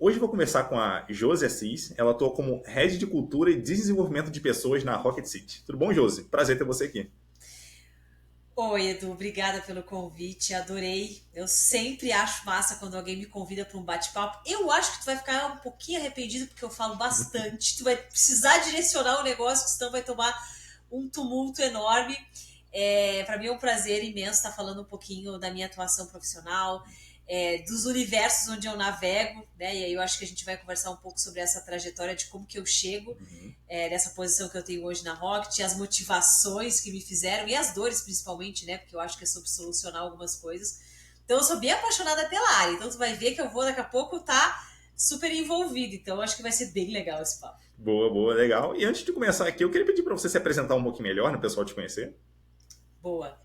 Hoje eu vou conversar com a Josi Assis. Ela atua como Head de Cultura e Desenvolvimento de Pessoas na Rocket City. Tudo bom, Josi? Prazer ter você aqui. Oi, Edu, obrigada pelo convite, adorei. Eu sempre acho massa quando alguém me convida para um bate-papo. Eu acho que tu vai ficar um pouquinho arrependido porque eu falo bastante. Tu vai precisar direcionar o negócio, senão vai tomar um tumulto enorme. Para mim é um prazer imenso estar falando um pouquinho da minha atuação profissional, dos universos onde eu navego, né? E aí eu acho que a gente vai conversar um pouco sobre essa trajetória de como que eu chego Uhum. nessa posição que eu tenho hoje na Rocket, as motivações que me fizeram e as dores principalmente, né? Porque eu acho que é sobre solucionar algumas coisas. Então eu sou bem apaixonada pela área, então tu vai ver que eu vou daqui a pouco estar super envolvida, então eu acho que vai ser bem legal esse papo. Boa, boa, legal. E antes de começar aqui, eu queria pedir para você se apresentar um pouquinho melhor, né, o pessoal te conhecer. Boa.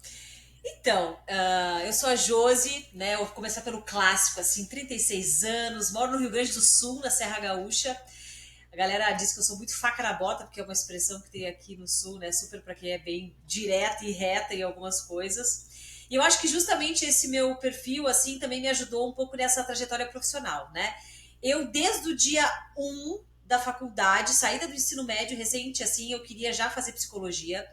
Então, eu sou a Josi, né? Eu vou começar pelo clássico, assim, 36 anos, moro no Rio Grande do Sul, na Serra Gaúcha. A galera diz que eu sou muito faca na bota, porque é uma expressão que tem aqui no Sul, né? Super para quem é bem direta e reta em algumas coisas. E eu acho que justamente esse meu perfil, assim, também me ajudou um pouco nessa trajetória profissional, né? Eu, desde o dia um da faculdade, saída do ensino médio recente, assim, eu queria já fazer psicologia.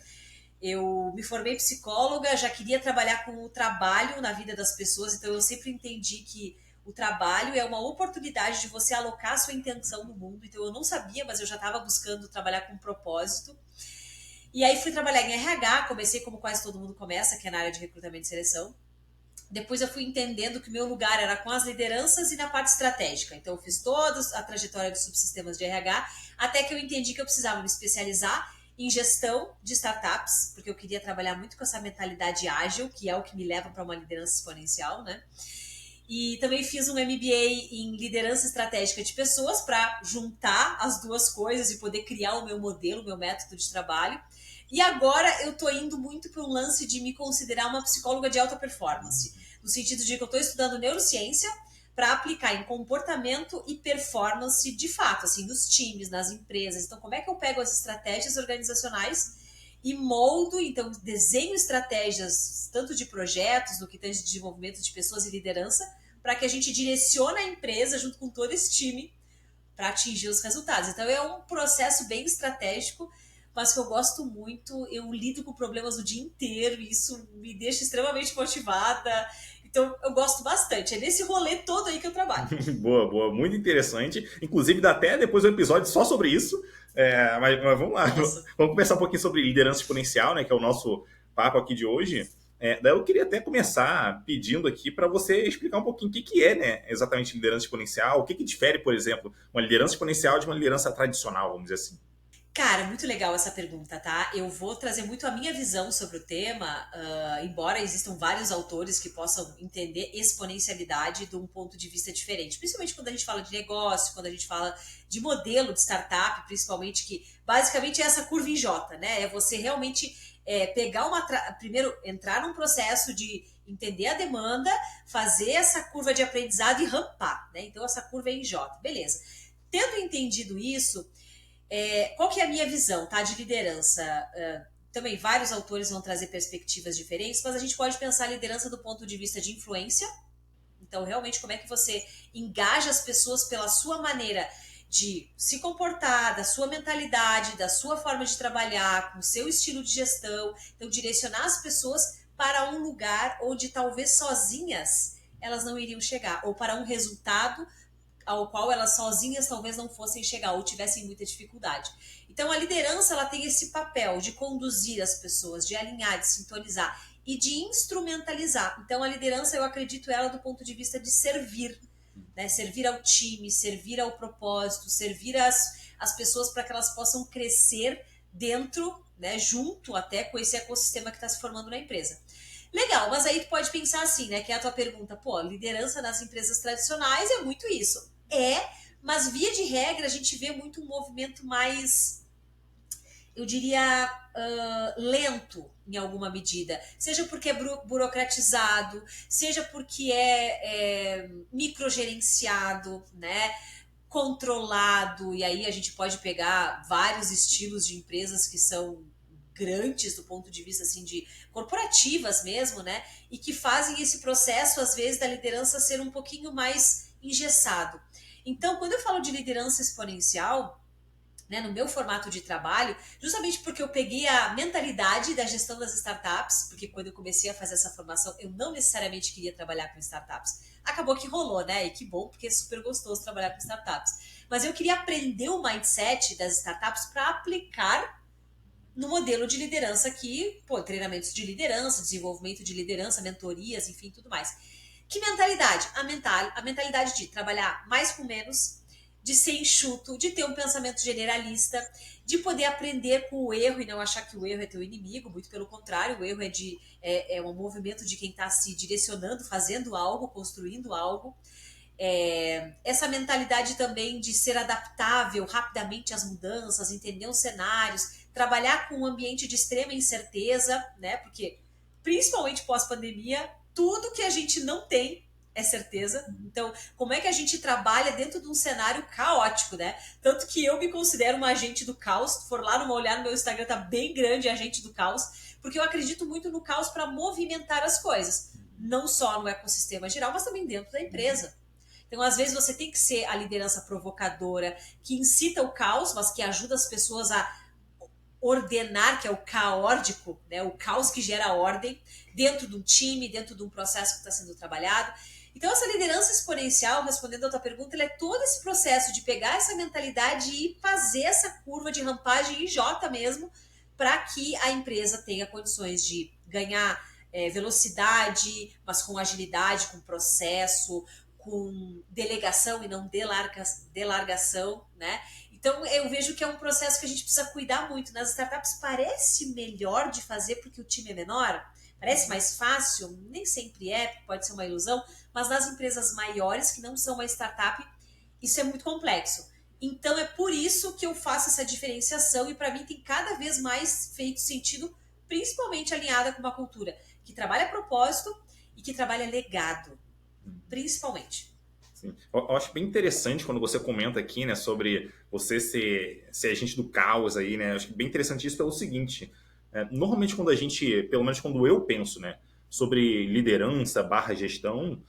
Eu me formei psicóloga, já queria trabalhar com o trabalho na vida das pessoas, então eu sempre entendi que o trabalho é uma oportunidade de você alocar a sua intenção no mundo. Então eu não sabia, mas eu já estava buscando trabalhar com um propósito. E aí fui trabalhar em RH, comecei como quase todo mundo começa, que é na área de recrutamento e seleção. Depois eu fui entendendo que o meu lugar era com as lideranças e na parte estratégica. Então eu fiz toda a trajetória de subsistemas de RH, até que eu entendi que eu precisava me especializar em gestão de startups, porque eu queria trabalhar muito com essa mentalidade ágil, que é o que me leva para uma liderança exponencial, né? E também fiz um MBA em liderança estratégica de pessoas para juntar as duas coisas e poder criar o meu modelo, o meu método de trabalho. E agora eu estou indo muito para um lance de me considerar uma psicóloga de alta performance, no sentido de que eu estou estudando neurociência para aplicar em comportamento e performance de fato, assim, nos times, nas empresas. Então, como é que eu pego as estratégias organizacionais e moldo, então, desenho estratégias tanto de projetos, no que tange de desenvolvimento de pessoas e liderança, para que a gente direcione a empresa junto com todo esse time para atingir os resultados. Então é um processo bem estratégico, mas que eu gosto muito. Eu lido com problemas o dia inteiro e isso me deixa extremamente motivada. Então eu gosto bastante. É nesse rolê todo aí que eu trabalho. Boa, boa, muito interessante. Inclusive, dá até depois um episódio só sobre isso. Mas vamos lá, Nossa. vamos conversar um pouquinho sobre liderança exponencial, né, que é o nosso papo aqui de hoje. Daí eu queria até começar pedindo aqui para você explicar um pouquinho o que, que é, né, exatamente liderança exponencial, o que, que difere, por exemplo, uma liderança exponencial de uma liderança tradicional, vamos dizer assim. Cara, muito legal essa pergunta, tá? Eu vou trazer muito a minha visão sobre o tema, embora existam vários autores que possam entender exponencialidade de um ponto de vista diferente, principalmente quando a gente fala de negócio, quando a gente fala de modelo de startup, principalmente, que basicamente é essa curva em J, né? É você realmente pegar primeiro entrar num processo de entender a demanda, fazer essa curva de aprendizado e rampar, né? Então essa curva é em J, beleza. Tendo entendido isso, qual que é a minha visão, tá, de liderança? Também vários autores vão trazer perspectivas diferentes, mas a gente pode pensar a liderança do ponto de vista de influência. Então, realmente, como é que você engaja as pessoas pela sua maneira de se comportar, da sua mentalidade, da sua forma de trabalhar, com o seu estilo de gestão. Então, direcionar as pessoas para um lugar onde talvez sozinhas elas não iriam chegar, ou para um resultado ao qual elas sozinhas talvez não fossem chegar ou tivessem muita dificuldade. Então a liderança ela tem esse papel de conduzir as pessoas, de alinhar, de sintonizar e de instrumentalizar. Então a liderança eu acredito ela do ponto de vista de servir, né? Servir ao time, servir ao propósito, servir as pessoas para que elas possam crescer dentro, né, junto até com esse ecossistema que está se formando na empresa. Legal, mas aí tu pode pensar assim, né? Que é a tua pergunta, pô, liderança nas empresas tradicionais é muito isso. Mas via de regra a gente vê muito um movimento mais, eu diria, lento em alguma medida. Seja porque é burocratizado, seja porque é microgerenciado, né? Controlado, e aí a gente pode pegar vários estilos de empresas que são grandes do ponto de vista assim de corporativas mesmo, né? E que fazem esse processo às vezes da liderança ser um pouquinho mais engessado. Então, quando eu falo de liderança exponencial, né, no meu formato de trabalho, justamente porque eu peguei a mentalidade da gestão das startups, porque quando eu comecei a fazer essa formação, eu não necessariamente queria trabalhar com startups. Acabou que rolou, né? E que bom, porque é super gostoso trabalhar com startups. Mas eu queria aprender o mindset das startups para aplicar no modelo de liderança aqui, pô, treinamentos de liderança, desenvolvimento de liderança, mentorias, enfim, tudo mais. Que mentalidade? A mentalidade de trabalhar mais com menos, de ser enxuto, de ter um pensamento generalista, de poder aprender com o erro e não achar que o erro é teu inimigo, muito pelo contrário, o erro é um movimento de quem está se direcionando, fazendo algo, construindo algo. Essa mentalidade também de ser adaptável rapidamente às mudanças, entender os cenários, trabalhar com um ambiente de extrema incerteza, né? Porque principalmente pós-pandemia, tudo que a gente não tem é certeza. Então, como é que a gente trabalha dentro de um cenário caótico, né? Tanto que eu me considero uma agente do caos. Se for lá olhar no meu Instagram, tá bem grande agente do caos, porque eu acredito muito no caos para movimentar as coisas, não só no ecossistema geral, mas também dentro da empresa. Então, às vezes, você tem que ser a liderança provocadora, que incita o caos, mas que ajuda as pessoas a ordenar, que é o caórdico, né? O caos que gera ordem dentro de um time, dentro de um processo que está sendo trabalhado. Então, essa liderança exponencial, respondendo a tua pergunta, ela é todo esse processo de pegar essa mentalidade e fazer essa curva de rampagem em J mesmo, para que a empresa tenha condições de ganhar velocidade, mas com agilidade, com processo, com delegação e não delargação, né? Então, eu vejo que é um processo que a gente precisa cuidar muito. Nas startups parece melhor de fazer porque o time é menor, parece mais fácil, nem sempre é, pode ser uma ilusão, mas nas empresas maiores, que não são uma startup, isso é muito complexo. Então, é por isso que eu faço essa diferenciação e, para mim, tem cada vez mais feito sentido, principalmente alinhada com uma cultura que trabalha propósito e que trabalha legado, principalmente. Sim. Eu acho bem interessante quando você comenta aqui, né, sobre você ser agente do caos aí, né? Eu acho bem interessante isso pelo seguinte, normalmente quando a gente, pelo menos quando eu penso, né, sobre liderança barra gestão,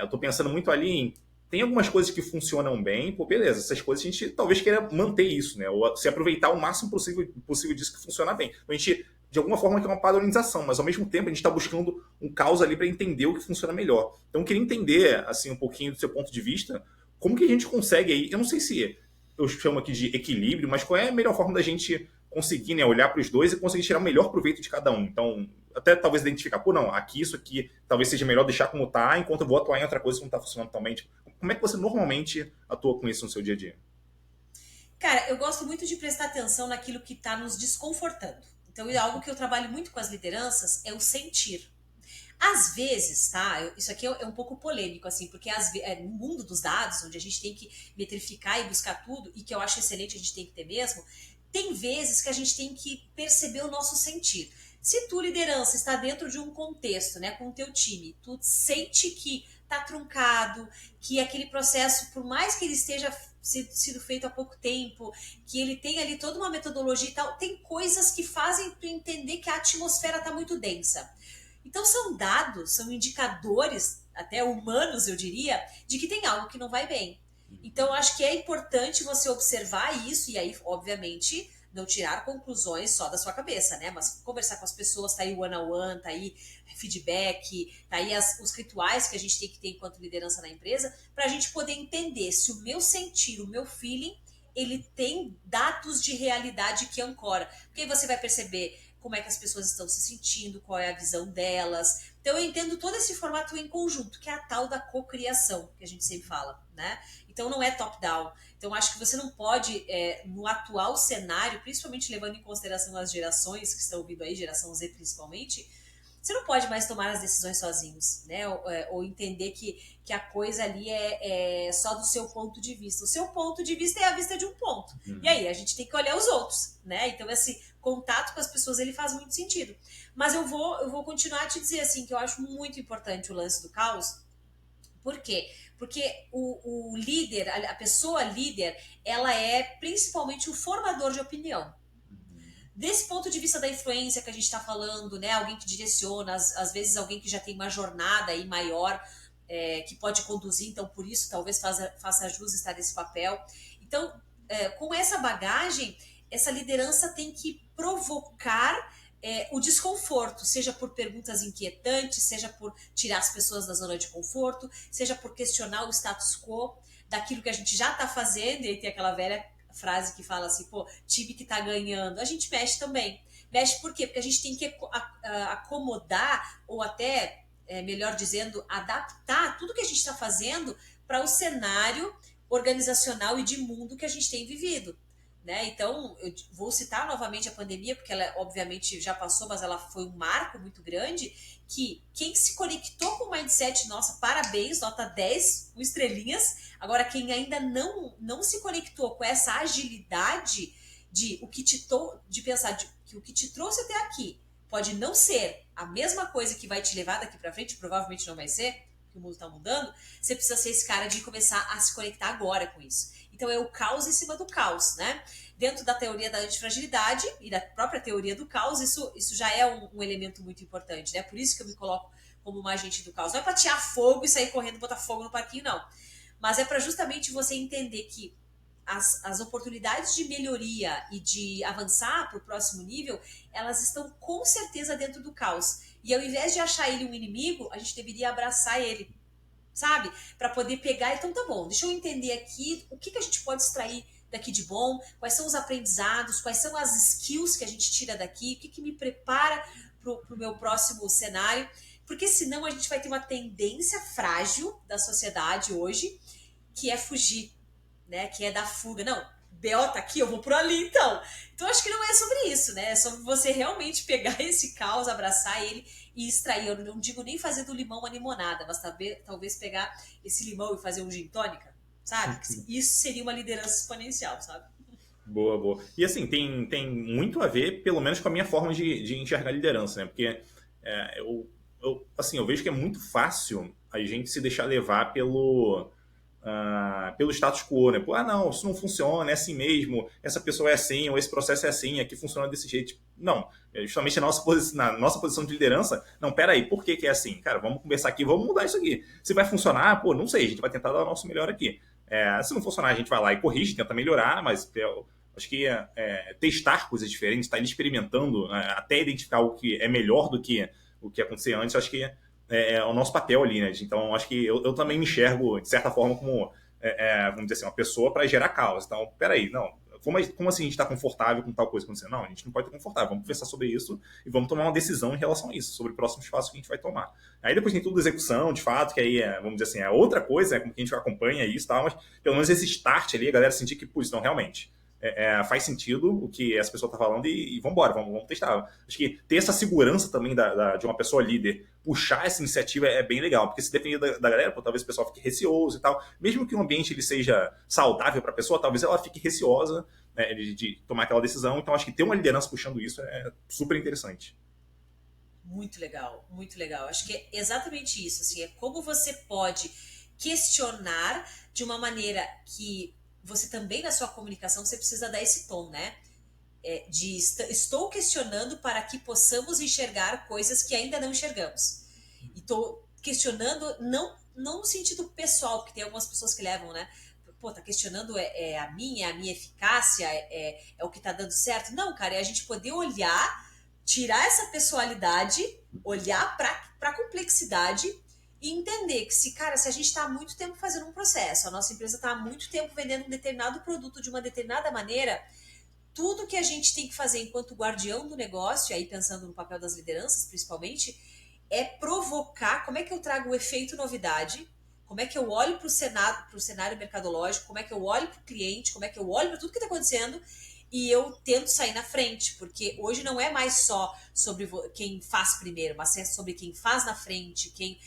eu tô pensando muito ali em, tem algumas coisas que funcionam bem, pô, beleza, essas coisas a gente talvez queira manter isso, né, ou se aproveitar o máximo possível disso que funciona bem. Então a gente, de alguma forma, quer uma padronização, mas ao mesmo tempo a gente está buscando um caos ali para entender o que funciona melhor. Então eu queria entender, assim, um pouquinho do seu ponto de vista, como que a gente consegue aí, eu não sei se eu chamo aqui de equilíbrio, mas qual é a melhor forma da gente conseguir, né, olhar para os dois e conseguir tirar o melhor proveito de cada um. Então, até talvez identificar, pô, não, aqui isso aqui talvez seja melhor deixar como tá, enquanto eu vou atuar em outra coisa que não está funcionando tão bem. Tipo, como é que você normalmente atua com isso no seu dia a dia? Cara, eu gosto muito de prestar atenção naquilo que está nos desconfortando. Então, é algo que eu trabalho muito com as lideranças, é o sentir. Às vezes, tá? Isso aqui é um pouco polêmico, assim, porque no mundo dos dados, onde a gente tem que metrificar e buscar tudo, e que eu acho excelente a gente tem que ter mesmo, tem vezes que a gente tem que perceber o nosso sentir. Se tu, liderança, está dentro de um contexto, né, com o teu time, tu sente que tá truncado, que aquele processo, por mais que ele esteja sido feito há pouco tempo, que ele tem ali toda uma metodologia e tal, tem coisas que fazem tu entender que a atmosfera tá muito densa. Então são dados, são indicadores, até humanos eu diria, de que tem algo que não vai bem. Então eu acho que é importante você observar isso e aí, obviamente, não tirar conclusões só da sua cabeça, né? Mas conversar com as pessoas, tá aí one-on-one, tá aí feedback, tá aí os rituais que a gente tem que ter enquanto liderança na empresa, para a gente poder entender se o meu sentir, o meu feeling, ele tem dados de realidade que ancora. Porque aí você vai perceber como é que as pessoas estão se sentindo, qual é a visão delas. Então eu entendo todo esse formato em conjunto, que é a tal da cocriação, que a gente sempre fala, né? Então não é top-down. Então acho que você não pode, no atual cenário, principalmente levando em consideração as gerações que estão vindo aí, geração Z principalmente, você não pode mais tomar as decisões sozinhos, né? Ou entender que a coisa ali é só do seu ponto de vista. O seu ponto de vista é a vista de um ponto. E aí, a gente tem que olhar os outros, né? Então, esse contato com as pessoas, ele faz muito sentido. Mas eu vou continuar a te dizer, assim, que eu acho muito importante o lance do caos. Por quê? Porque o líder, a pessoa líder, ela é principalmente o formador de opinião. Desse ponto de vista da influência que a gente está falando, né? Alguém que direciona, às vezes alguém que já tem uma jornada aí maior que pode conduzir, então por isso talvez faça jus estar nesse papel. Então, com essa bagagem, essa liderança tem que provocar o desconforto, seja por perguntas inquietantes, seja por tirar as pessoas da zona de conforto, seja por questionar o status quo daquilo que a gente já está fazendo, e aí tem aquela velha frase que fala assim, pô, time que está ganhando, a gente mexe também. Mexe por quê? Porque a gente tem que acomodar, ou até, melhor dizendo, adaptar tudo que a gente está fazendo para o cenário organizacional e de mundo que a gente tem vivido. Né? Então, eu vou citar novamente a pandemia, porque ela obviamente já passou, mas ela foi um marco muito grande, que quem se conectou com o mindset, nossa, parabéns, nota 10, com estrelinhas. Agora, quem ainda não se conectou com essa agilidade de pensar que o que te trouxe até aqui pode não ser a mesma coisa que vai te levar daqui para frente, provavelmente não vai ser, porque o mundo está mudando, você precisa ser esse cara de começar a se conectar agora com isso. Então é o caos em cima do caos, né? Dentro da teoria da antifragilidade e da própria teoria do caos, isso já é um elemento muito importante, né? Por isso que eu me coloco como uma agente do caos. Não é para tirar fogo e sair correndo e botar fogo no parquinho, não. Mas é para justamente você entender que as oportunidades de melhoria e de avançar para o próximo nível, elas estão com certeza dentro do caos. E ao invés de achar ele um inimigo, a gente deveria abraçar ele, sabe? Para poder pegar, então tá bom, deixa eu entender aqui o que a gente pode extrair daqui de bom, quais são os aprendizados, quais são as skills que a gente tira daqui, o que me prepara para o meu próximo cenário, porque senão a gente vai ter uma tendência frágil da sociedade hoje, que é fugir, né? Que é dar fuga. Não, B.O. tá aqui, eu vou por ali, então. Então, acho que não é sobre isso, né? É sobre você realmente pegar esse caos, abraçar ele e extrair. Eu não digo nem fazer do limão uma limonada, mas talvez pegar esse limão e fazer um gin tônica, sabe? Isso seria uma liderança exponencial, sabe? Boa, boa. E assim, tem muito a ver, pelo menos com a minha forma de enxergar liderança, né? Porque eu vejo que é muito fácil a gente se deixar levar pelo status quo, né? Pô, não, isso não funciona, é assim mesmo, essa pessoa é assim, ou esse processo é assim, aqui funciona desse jeito. Não, justamente na nossa posição de liderança, não, peraí, por que é assim? Cara, vamos conversar aqui, vamos mudar isso aqui. Se vai funcionar, pô, não sei, a gente vai tentar dar o nosso melhor aqui. Se não funcionar, a gente vai lá e corrige, tenta melhorar, mas acho que testar coisas diferentes, estar experimentando, até identificar o que é melhor do que o que acontecia antes, acho que é o nosso papel ali, né? Então, acho que eu também me enxergo, de certa forma, como, vamos dizer assim, uma pessoa para gerar caos. Então, peraí, não. Como assim a gente está confortável com tal coisa acontecendo? Não, a gente não pode estar confortável. Vamos conversar sobre isso e vamos tomar uma decisão em relação a isso, sobre o próximo espaço que a gente vai tomar. Aí depois tem tudo execução, de fato, que aí, vamos dizer assim, é outra coisa, como que a gente acompanha isso e tal, mas pelo menos esse start ali, a galera sentir que, putz, não, realmente, faz sentido o que essa pessoa está falando e vamos embora, vamos testar. Acho que ter essa segurança também de uma pessoa líder, puxar essa iniciativa é bem legal, porque se depender da galera, pô, talvez o pessoal fique receoso e tal. Mesmo que o ambiente ele seja saudável para a pessoa, talvez ela fique receosa, né, de tomar aquela decisão. Então acho que ter uma liderança puxando isso é super interessante. Muito legal, muito legal. Acho que é exatamente isso. Assim, é como você pode questionar de uma maneira que você também na sua comunicação você precisa dar esse tom, né? Estou questionando para que possamos enxergar coisas que ainda não enxergamos. E estou questionando não no sentido pessoal, porque tem algumas pessoas que levam, né? Pô, tá questionando a minha eficácia, é o que tá dando certo. Não, cara, é a gente poder olhar, tirar essa pessoalidade, olhar para a complexidade e entender que se a gente está há muito tempo fazendo um processo, a nossa empresa está há muito tempo vendendo um determinado produto de uma determinada maneira, tudo que a gente tem que fazer enquanto guardião do negócio, aí pensando no papel das lideranças principalmente, é provocar como é que eu trago o efeito novidade, como é que eu olho para o cenário mercadológico, como é que eu olho para o cliente, como é que eu olho para tudo que está acontecendo e eu tento sair na frente, porque hoje não é mais só sobre quem faz primeiro, mas é sobre quem faz na frente, quem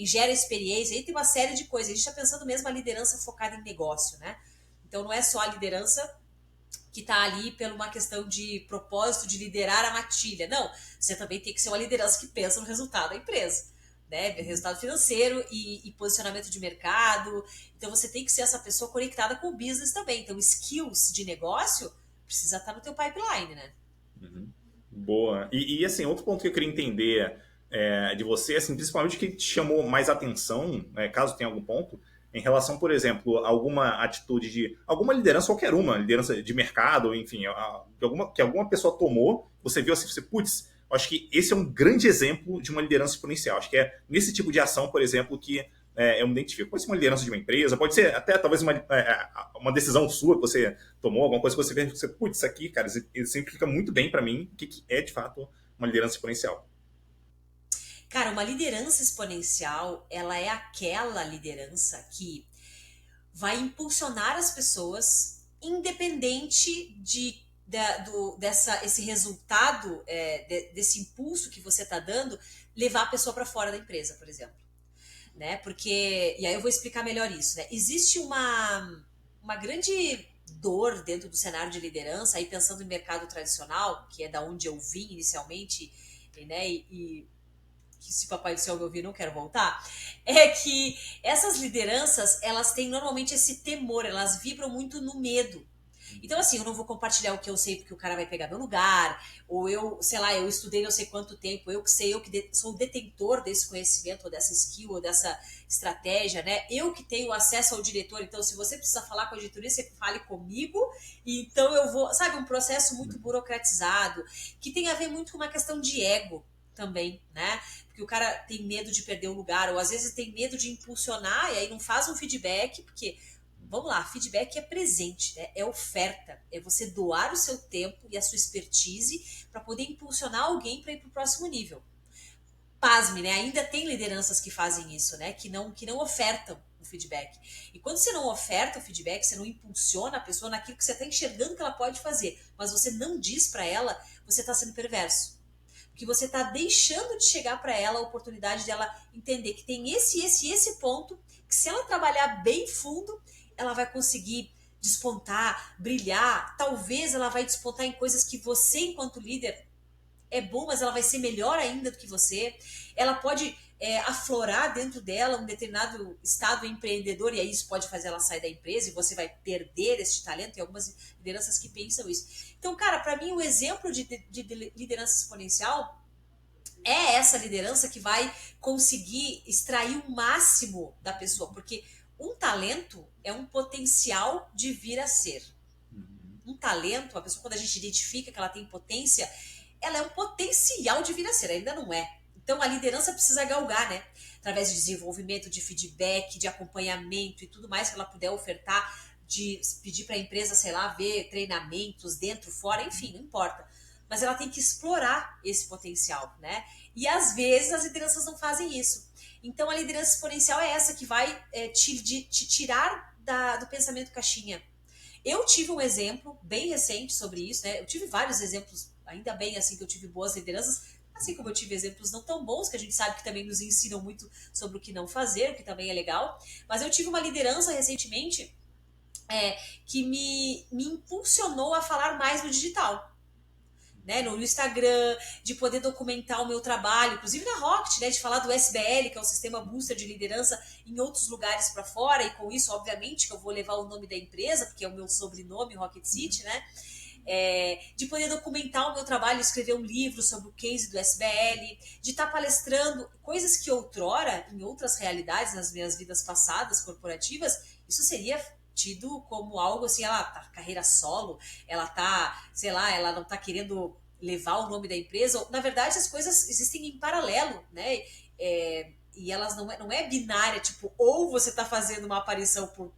gera experiência, aí tem uma série de coisas. A gente está pensando mesmo a liderança focada em negócio, né? Então não é só a liderança que está ali por uma questão de propósito de liderar a matilha. Não, você também tem que ser uma liderança que pensa no resultado da empresa, né? Resultado financeiro e posicionamento de mercado. Então você tem que ser essa pessoa conectada com o business também. Então skills de negócio precisa estar no teu pipeline, né? Uhum. Boa. E assim, outro ponto que eu queria entender de você, assim, principalmente o que te chamou mais atenção, caso tenha algum ponto, em relação, por exemplo, a alguma atitude de alguma liderança, qualquer uma, liderança de mercado, enfim, que alguma pessoa tomou, você viu assim, você, putz, acho que esse é um grande exemplo de uma liderança exponencial. Acho que é nesse tipo de ação, por exemplo, que eu me identifico. Pode ser uma liderança de uma empresa, pode ser até talvez uma decisão sua que você tomou, alguma coisa que você fez, você, putz, isso aqui, cara, exemplifica muito bem para mim o que é de fato uma liderança exponencial. Cara, uma liderança exponencial, ela é aquela liderança que vai impulsionar as pessoas, independente esse resultado, desse impulso que você está dando, levar a pessoa para fora da empresa, por exemplo. Né? Porque, e aí eu vou explicar melhor isso, né? Existe uma grande dor dentro do cenário de liderança, aí pensando em mercado tradicional, que é da onde eu vim inicialmente, né? E que se Papai do Céu me ouvir, não quero voltar, é que essas lideranças, elas têm normalmente esse temor, elas vibram muito no medo. Então, assim, eu não vou compartilhar o que eu sei porque o cara vai pegar meu lugar, ou eu, sei lá, eu estudei não sei quanto tempo, eu que sei, eu que sou o detentor desse conhecimento, ou dessa skill, ou dessa estratégia, né? Eu que tenho acesso ao diretor, então se você precisa falar com a diretoria, você fale comigo, e então eu vou, sabe, um processo muito burocratizado, que tem a ver muito com uma questão de ego também, né? Porque o cara tem medo de perder o lugar, ou às vezes tem medo de impulsionar, e aí não faz um feedback, porque vamos lá, feedback é presente, né? É oferta, é você doar o seu tempo e a sua expertise para poder impulsionar alguém para ir para o próximo nível. Pasme, né? Ainda tem lideranças que fazem isso, né? Que não ofertam o feedback. E quando você não oferta o feedback, você não impulsiona a pessoa naquilo que você está enxergando que ela pode fazer, mas você não diz para ela, você está sendo perverso. Porque você está deixando de chegar para ela a oportunidade dela entender que tem esse ponto, que se ela trabalhar bem fundo, ela vai conseguir despontar, brilhar. Talvez ela vai despontar em coisas que você, enquanto líder, é bom, mas ela vai ser melhor ainda do que você. Ela pode aflorar dentro dela um determinado estado empreendedor, e aí isso pode fazer ela sair da empresa e você vai perder esse talento. Tem algumas lideranças que pensam isso. Então, cara, para mim, o exemplo de liderança exponencial é essa liderança que vai conseguir extrair o máximo da pessoa, porque um talento é um potencial de vir a ser. Um talento, a pessoa, quando a gente identifica que ela tem potência, ela é um potencial de vir a ser, ainda não é. Então a liderança precisa galgar, né? Através de desenvolvimento, de feedback, de acompanhamento e tudo mais que ela puder ofertar, de pedir para a empresa, sei lá, ver treinamentos dentro, fora, enfim, não importa. Mas ela tem que explorar esse potencial, né? E às vezes as lideranças não fazem isso. Então a liderança exponencial é essa que vai te tirar do pensamento caixinha. Eu tive um exemplo bem recente sobre isso, né? Eu tive vários exemplos, ainda bem assim que eu tive boas lideranças, assim como eu tive exemplos não tão bons, que a gente sabe que também nos ensinam muito sobre o que não fazer, o que também é legal. Mas eu tive uma liderança recentemente que me impulsionou a falar mais no digital. Né, no Instagram, de poder documentar o meu trabalho, inclusive na Rocket, né, de falar do SBL, que é o Sistema Booster de Liderança, em outros lugares para fora, e com isso, obviamente, que eu vou levar o nome da empresa, porque é o meu sobrenome, Rocket City, né? De poder documentar o meu trabalho, escrever um livro sobre o case do SBL, de estar palestrando coisas que outrora, em outras realidades, nas minhas vidas passadas corporativas, isso seria tido como algo assim, ela tá carreira solo, ela tá, sei lá, ela não tá querendo levar o nome da empresa. Na verdade, as coisas existem em paralelo, né? E elas não é binária, tipo, ou você tá fazendo uma aparição por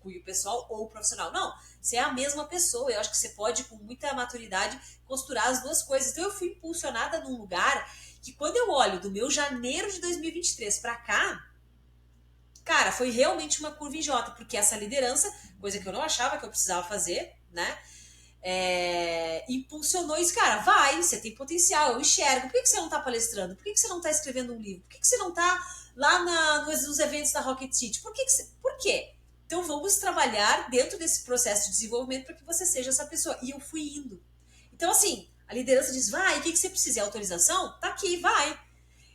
cunho pessoal ou profissional. Não, você é a mesma pessoa. Eu acho que você pode, com muita maturidade, costurar as duas coisas. Então eu fui impulsionada num lugar que, quando eu olho do meu janeiro de 2023 para cá, cara, foi realmente uma curva em J, porque essa liderança, coisa que eu não achava que eu precisava fazer, né? Impulsionou isso, cara, vai, você tem potencial, eu enxergo. Por que você não tá palestrando? Por que você não tá escrevendo um livro? Por que você não tá lá nos eventos da Rocket City? Por quê? Então vamos trabalhar dentro desse processo de desenvolvimento para que você seja essa pessoa. E eu fui indo. Então, assim, a liderança diz, vai, o que você precisa? É autorização? Tá aqui, vai.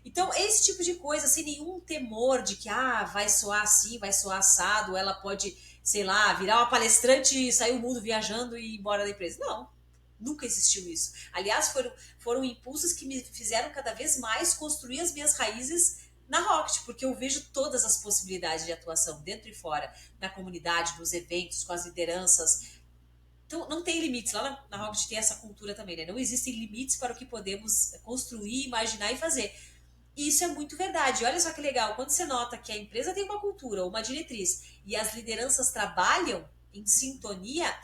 Então, esse tipo de coisa, sem nenhum temor de que, vai soar assim, vai soar assado, ela pode, sei lá, virar uma palestrante e sair o mundo viajando e ir embora da empresa. Não. Nunca existiu isso. Aliás, foram impulsos que me fizeram cada vez mais construir as minhas raízes na Rocket, porque eu vejo todas as possibilidades de atuação, dentro e fora, na comunidade, nos eventos, com as lideranças. Então, não tem limites. Lá na Rocket tem essa cultura também, né? Não existem limites para o que podemos construir, imaginar e fazer. E isso é muito verdade. Olha só que legal, quando você nota que a empresa tem uma cultura, uma diretriz, e as lideranças trabalham em sintonia,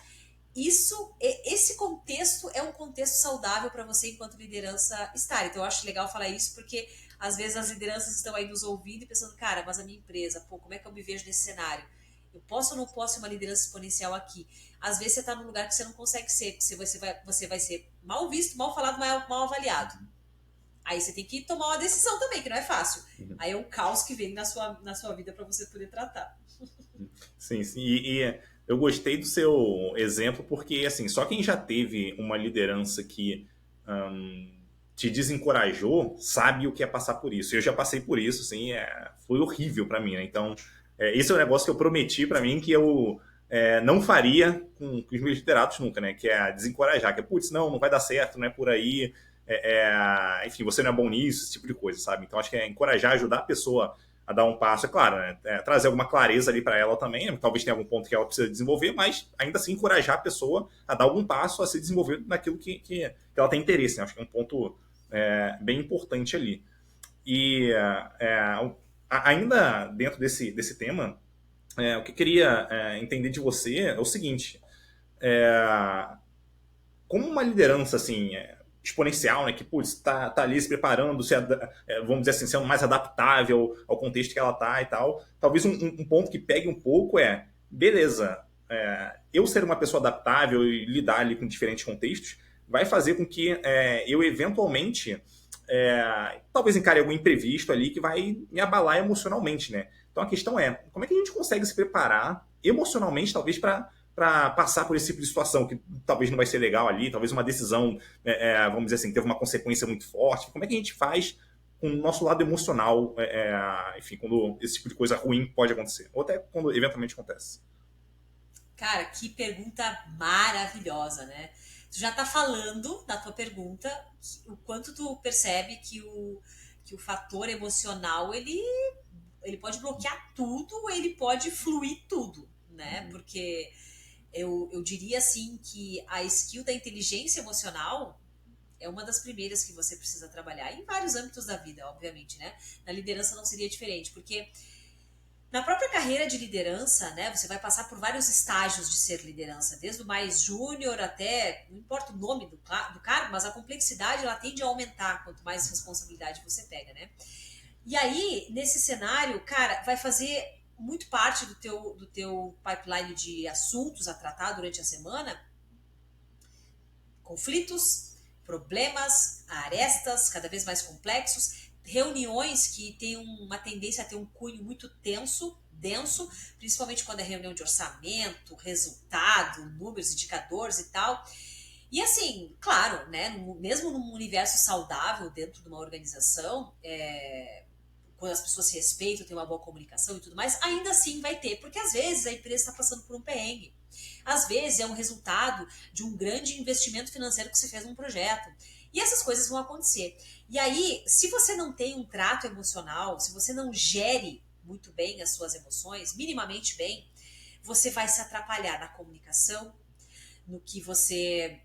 esse contexto é um contexto saudável para você enquanto liderança estar. Então eu acho legal falar isso porque às vezes as lideranças estão aí nos ouvindo e pensando, cara, mas a minha empresa, pô, como é que eu me vejo nesse cenário? Eu posso ou não posso ser uma liderança exponencial aqui? Às vezes você está num lugar que você não consegue ser, porque você vai ser mal visto, mal falado, mal avaliado. Aí você tem que tomar uma decisão também, que não é fácil. Aí é um caos que vem na sua vida para você poder tratar. Sim, sim. E eu gostei do seu exemplo porque, assim, só quem já teve uma liderança que te desencorajou sabe o que é passar por isso. Eu já passei por isso, assim, foi horrível para mim, né? Então, esse é um negócio que eu prometi para mim que eu não faria com os meus liderados nunca, né? Que é desencorajar, que é, putz, não vai dar certo, não é por aí, enfim, você não é bom nisso, esse tipo de coisa, sabe? Então, acho que é encorajar, ajudar a pessoa a dar um passo, é claro, né? Trazer alguma clareza ali para ela também, né? Talvez tenha algum ponto que ela precisa desenvolver, mas ainda assim encorajar a pessoa a dar algum passo a se desenvolver naquilo que ela tem interesse, né? Acho que é um ponto bem importante ali. E ainda dentro desse tema, o que eu queria entender de você é o seguinte: como uma liderança assim exponencial, né, que putz, tá ali se preparando, vamos dizer assim, sendo mais adaptável ao contexto que ela tá e tal. Talvez um ponto que pegue um pouco beleza, eu ser uma pessoa adaptável e lidar ali com diferentes contextos vai fazer com que eu eventualmente talvez encare algum imprevisto ali que vai me abalar emocionalmente, né? Então a questão é, como é que a gente consegue se preparar emocionalmente, talvez, para passar por esse tipo de situação que talvez não vai ser legal ali, talvez uma decisão, vamos dizer assim, teve uma consequência muito forte. Como é que a gente faz com o nosso lado emocional, enfim, quando esse tipo de coisa ruim pode acontecer? Ou até quando eventualmente acontece. Cara, que pergunta maravilhosa, né? Tu já tá falando na tua pergunta o quanto tu percebe que o fator emocional ele pode bloquear tudo, ele pode fluir tudo, né? Porque eu diria assim que a skill da inteligência emocional é uma das primeiras que você precisa trabalhar em vários âmbitos da vida, obviamente, né? Na liderança não seria diferente, porque na própria carreira de liderança, né, você vai passar por vários estágios de ser liderança, desde o mais júnior até, não importa o nome do cargo, mas a complexidade ela tende a aumentar quanto mais responsabilidade você pega, né? E aí, nesse cenário, cara, vai fazer muito parte do teu pipeline de assuntos a tratar durante a semana, conflitos, problemas, arestas cada vez mais complexos, reuniões que têm uma tendência a ter um cunho muito denso, principalmente quando é reunião de orçamento, resultado, números, indicadores e tal. E assim, claro, né, mesmo num universo saudável dentro de uma organização, quando as pessoas se respeitam, tem uma boa comunicação e tudo mais, ainda assim vai ter, porque às vezes a empresa está passando por um perrengue. Às vezes é um resultado de um grande investimento financeiro que você fez num projeto. E essas coisas vão acontecer. E aí, se você não tem um trato emocional, se você não gere muito bem as suas emoções, minimamente bem, você vai se atrapalhar na comunicação, no que você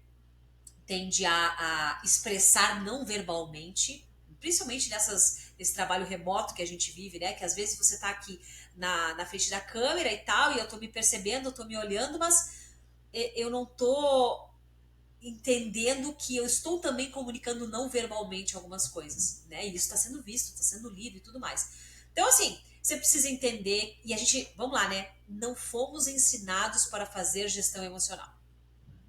tende a expressar não verbalmente, principalmente nesse trabalho remoto que a gente vive, né? Que às vezes você tá aqui na frente da câmera e tal, e eu tô me percebendo, eu tô me olhando, mas eu não tô entendendo que eu estou também comunicando não verbalmente algumas coisas, né? E isso está sendo visto, está sendo lido e tudo mais. Então, assim, você precisa entender, e a gente, vamos lá, né? Não fomos ensinados para fazer gestão emocional.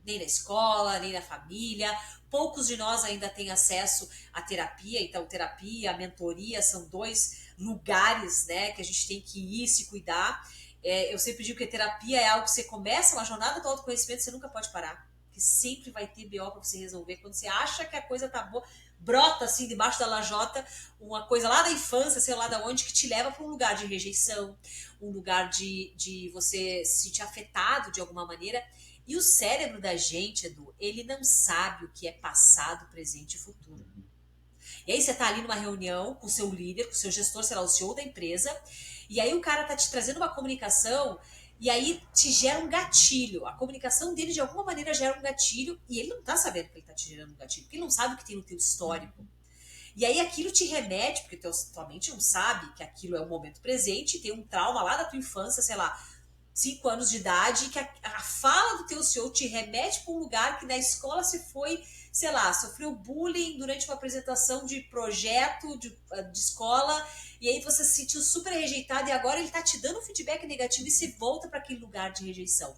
Nem na escola, nem na família. Poucos de nós ainda têm acesso à terapia, então terapia, mentoria são dois lugares, né, que a gente tem que ir se cuidar. Eu sempre digo que a terapia é algo que você começa uma jornada do autoconhecimento, você nunca pode parar, que sempre vai ter BO para você resolver. Quando você acha que a coisa tá boa, brota assim debaixo da lajota uma coisa lá da infância, sei lá da onde, que te leva para um lugar de rejeição, um lugar de você se sentir afetado de alguma maneira. E o cérebro da gente, Edu, ele não sabe o que é passado, presente e futuro. E aí você tá ali numa reunião com o seu líder, com o seu gestor, sei lá, o CEO da empresa, e aí o cara tá te trazendo uma comunicação e aí te gera um gatilho. A comunicação dele, de alguma maneira, gera um gatilho e ele não tá sabendo que ele tá te gerando um gatilho, porque ele não sabe o que tem no teu histórico. E aí aquilo te remete, porque tua mente não sabe que aquilo é o momento presente, tem um trauma lá da tua infância, sei lá, 5 anos de idade, que a fala do teu CEO te remete para um lugar que na escola se foi, sei lá, sofreu bullying durante uma apresentação de projeto de escola, e aí você se sentiu super rejeitado e agora ele tá te dando um feedback negativo e se volta para aquele lugar de rejeição.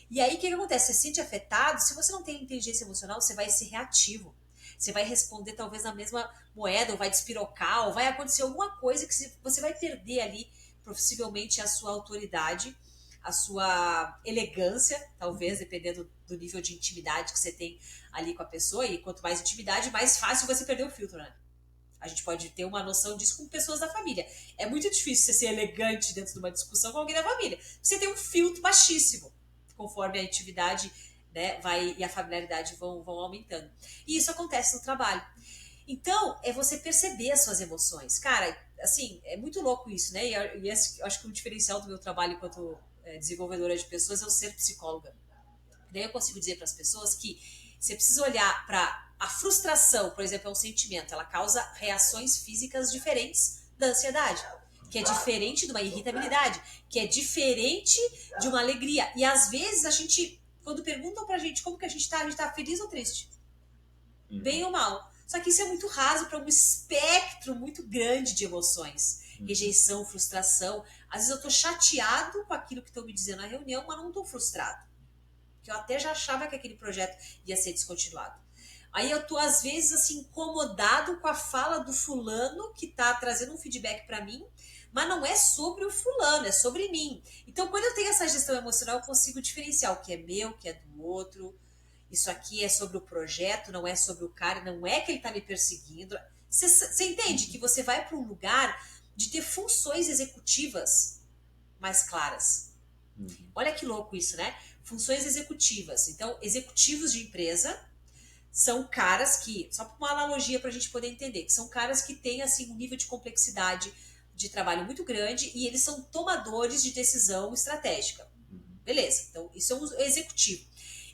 E aí o que acontece? Você se sente afetado, se você não tem inteligência emocional, você vai ser reativo. Você vai responder talvez na mesma moeda, ou vai despirocar, ou vai acontecer alguma coisa que você vai perder ali, possivelmente, a sua autoridade, a sua elegância, talvez, dependendo do nível de intimidade que você tem ali com a pessoa. E quanto mais intimidade, mais fácil você perder o filtro, né? A gente pode ter uma noção disso com pessoas da família. É muito difícil você ser elegante dentro de uma discussão com alguém da família. Você tem um filtro baixíssimo, conforme a intimidade, né, e a familiaridade vão aumentando. E isso acontece no trabalho. Então, é você perceber as suas emoções. Cara, assim, é muito louco isso, né? E eu acho que o diferencial do meu trabalho enquanto desenvolvedora de pessoas é o ser psicóloga. Daí eu consigo dizer para as pessoas que você precisa olhar para a frustração, por exemplo, é um sentimento, ela causa reações físicas diferentes da ansiedade, que é diferente de uma irritabilidade, que é diferente de uma alegria. E às vezes a gente, quando perguntam pra gente como que a gente tá feliz ou triste? Bem ou mal? Só que isso é muito raso para um espectro muito grande de emoções. Rejeição, frustração. Às vezes eu tô chateado com aquilo que estão me dizendo na reunião, mas não tô frustrado. Porque eu até já achava que aquele projeto ia ser descontinuado. Aí eu tô, às vezes, assim, incomodado com a fala do fulano que tá trazendo um feedback para mim, mas não é sobre o fulano, é sobre mim. Então, quando eu tenho essa gestão emocional, eu consigo diferenciar o que é meu, o que é do outro. Isso aqui é sobre o projeto, não é sobre o cara, não é que ele tá me perseguindo. Você entende que você vai para um lugar de ter funções executivas mais claras. Olha que louco isso, né? Funções executivas. Então, executivos de empresa são caras que, só por uma analogia para a gente poder entender, que são caras que têm assim um nível de complexidade de trabalho muito grande e eles são tomadores de decisão estratégica. Beleza, então isso é um executivo.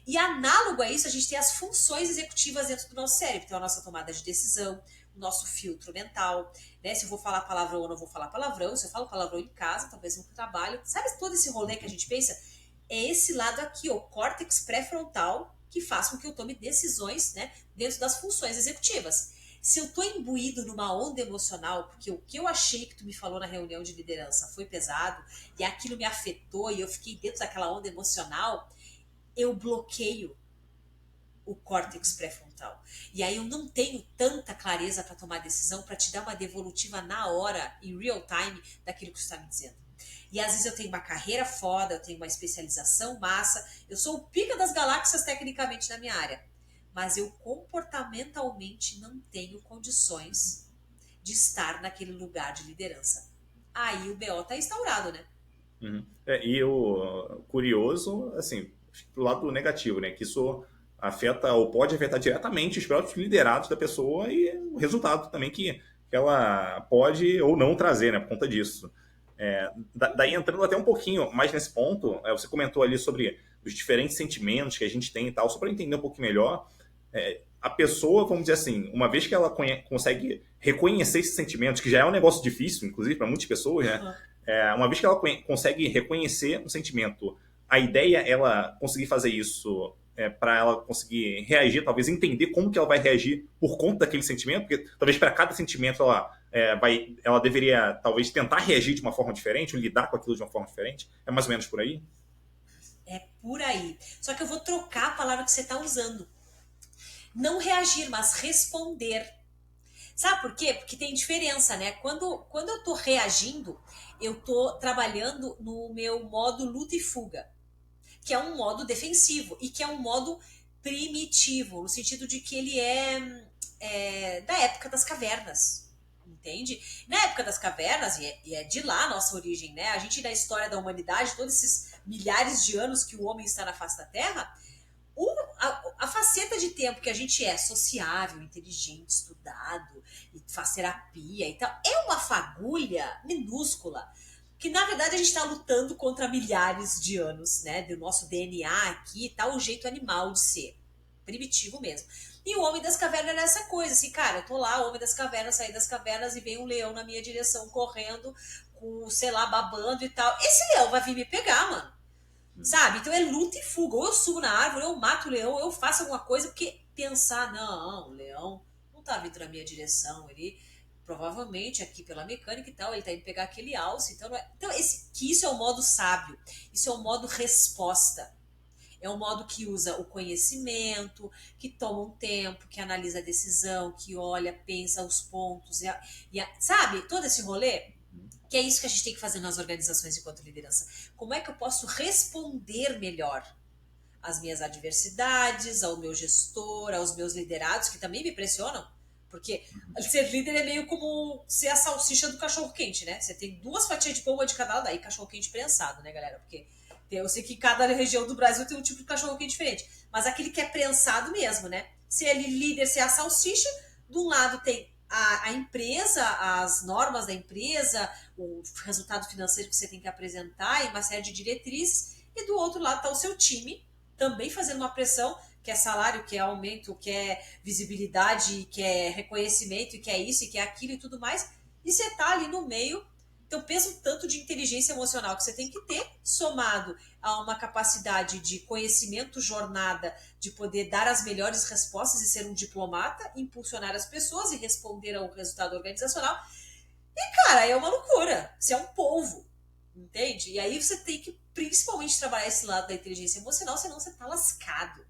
E análogo a isso, a gente tem as funções executivas dentro do nosso cérebro. Então, a nossa tomada de decisão, o nosso filtro mental, né? Se eu vou falar palavrão ou não vou falar palavrão, se eu falo palavrão em casa, talvez no trabalho. Sabe todo esse rolê que a gente pensa? É esse lado aqui, o córtex pré-frontal, que faz com que eu tome decisões, né, dentro das funções executivas. Se eu tô imbuído numa onda emocional, porque o que eu achei que tu me falou na reunião de liderança foi pesado, e aquilo me afetou, e eu fiquei dentro daquela onda emocional, eu bloqueio o córtex pré-frontal. E aí eu não tenho tanta clareza para tomar decisão, para te dar uma devolutiva na hora, em real time, daquilo que você está me dizendo. E às vezes eu tenho uma carreira foda, eu tenho uma especialização massa, eu sou o pica das galáxias tecnicamente na minha área, mas eu comportamentalmente não tenho condições de estar naquele lugar de liderança. Aí o BO tá instaurado, né? E o curioso, assim, do lado negativo, né? Que isso afeta ou pode afetar diretamente os próprios liderados da pessoa e o resultado também que ela pode ou não trazer, né? Por conta disso. Daí entrando até um pouquinho mais nesse ponto, você comentou ali sobre os diferentes sentimentos que a gente tem e tal, só para entender um pouquinho melhor, a pessoa, vamos dizer assim, uma vez que ela consegue reconhecer esses sentimentos, que já é um negócio difícil, inclusive para muitas pessoas, né? Uma vez que ela consegue reconhecer um sentimento, a ideia é ela conseguir fazer isso para ela conseguir reagir, talvez entender como que ela vai reagir por conta daquele sentimento, porque talvez para cada sentimento ela deveria talvez tentar reagir de uma forma diferente, ou lidar com aquilo de uma forma diferente. É mais ou menos por aí? É por aí. Só que eu vou trocar a palavra que você está usando. Não reagir, mas responder. Sabe por quê? Porque tem diferença, né? Quando eu tô reagindo, eu tô trabalhando no meu modo luta e fuga, que é um modo defensivo e que é um modo primitivo, no sentido de que ele é da época das cavernas, entende? Na época das cavernas, e é de lá a nossa origem, né? A gente, na história da humanidade, todos esses milhares de anos que o homem está na face da Terra, a faceta de tempo que a gente é sociável, inteligente, estudado, e faz terapia e tal, é uma fagulha minúscula, que na verdade a gente está lutando contra milhares de anos, né? Do nosso DNA aqui, tá o jeito animal de ser, primitivo mesmo. E o Homem das Cavernas era essa coisa, assim, cara, eu tô lá, o Homem das Cavernas, saí das cavernas e vem um leão na minha direção correndo, com, sei lá, babando e tal. Esse leão vai vir me pegar, mano. Sabe? Então é luta e fuga. Ou eu subo na árvore, ou eu mato o leão, ou eu faço alguma coisa, porque pensar, não, o leão não tá vindo na minha direção, ele provavelmente aqui pela mecânica e tal, ele tá indo pegar aquele alce, então, então isso é o modo sábio, isso é o modo resposta. É um modo que usa o conhecimento, que toma um tempo, que analisa a decisão, que olha, pensa os pontos, sabe? Todo esse rolê, que é isso que a gente tem que fazer nas organizações enquanto liderança. Como é que eu posso responder melhor às minhas adversidades, ao meu gestor, aos meus liderados, que também me pressionam? Porque ser líder é meio como ser a salsicha do cachorro-quente, né? Você tem 2 fatias de pão de cada lado, aí cachorro-quente prensado, né, galera? Porque eu sei que cada região do Brasil tem um tipo de cachorro-quente diferente. Mas aquele que é prensado mesmo, né? Se ele líder, se é a salsicha, de um lado tem a empresa, as normas da empresa, o resultado financeiro que você tem que apresentar e uma série de diretrizes, e do outro lado está o seu time, também fazendo uma pressão, que é salário, que é aumento, que é visibilidade, que é reconhecimento, que é isso, que é aquilo e tudo mais, e você está ali no meio. Então pensa o tanto de inteligência emocional que você tem que ter, somado a uma capacidade de conhecimento, jornada, de poder dar as melhores respostas e ser um diplomata, impulsionar as pessoas e responder ao resultado organizacional. E, cara, é uma loucura. Você é um polvo, entende? E aí você tem que principalmente trabalhar esse lado da inteligência emocional, senão você tá lascado.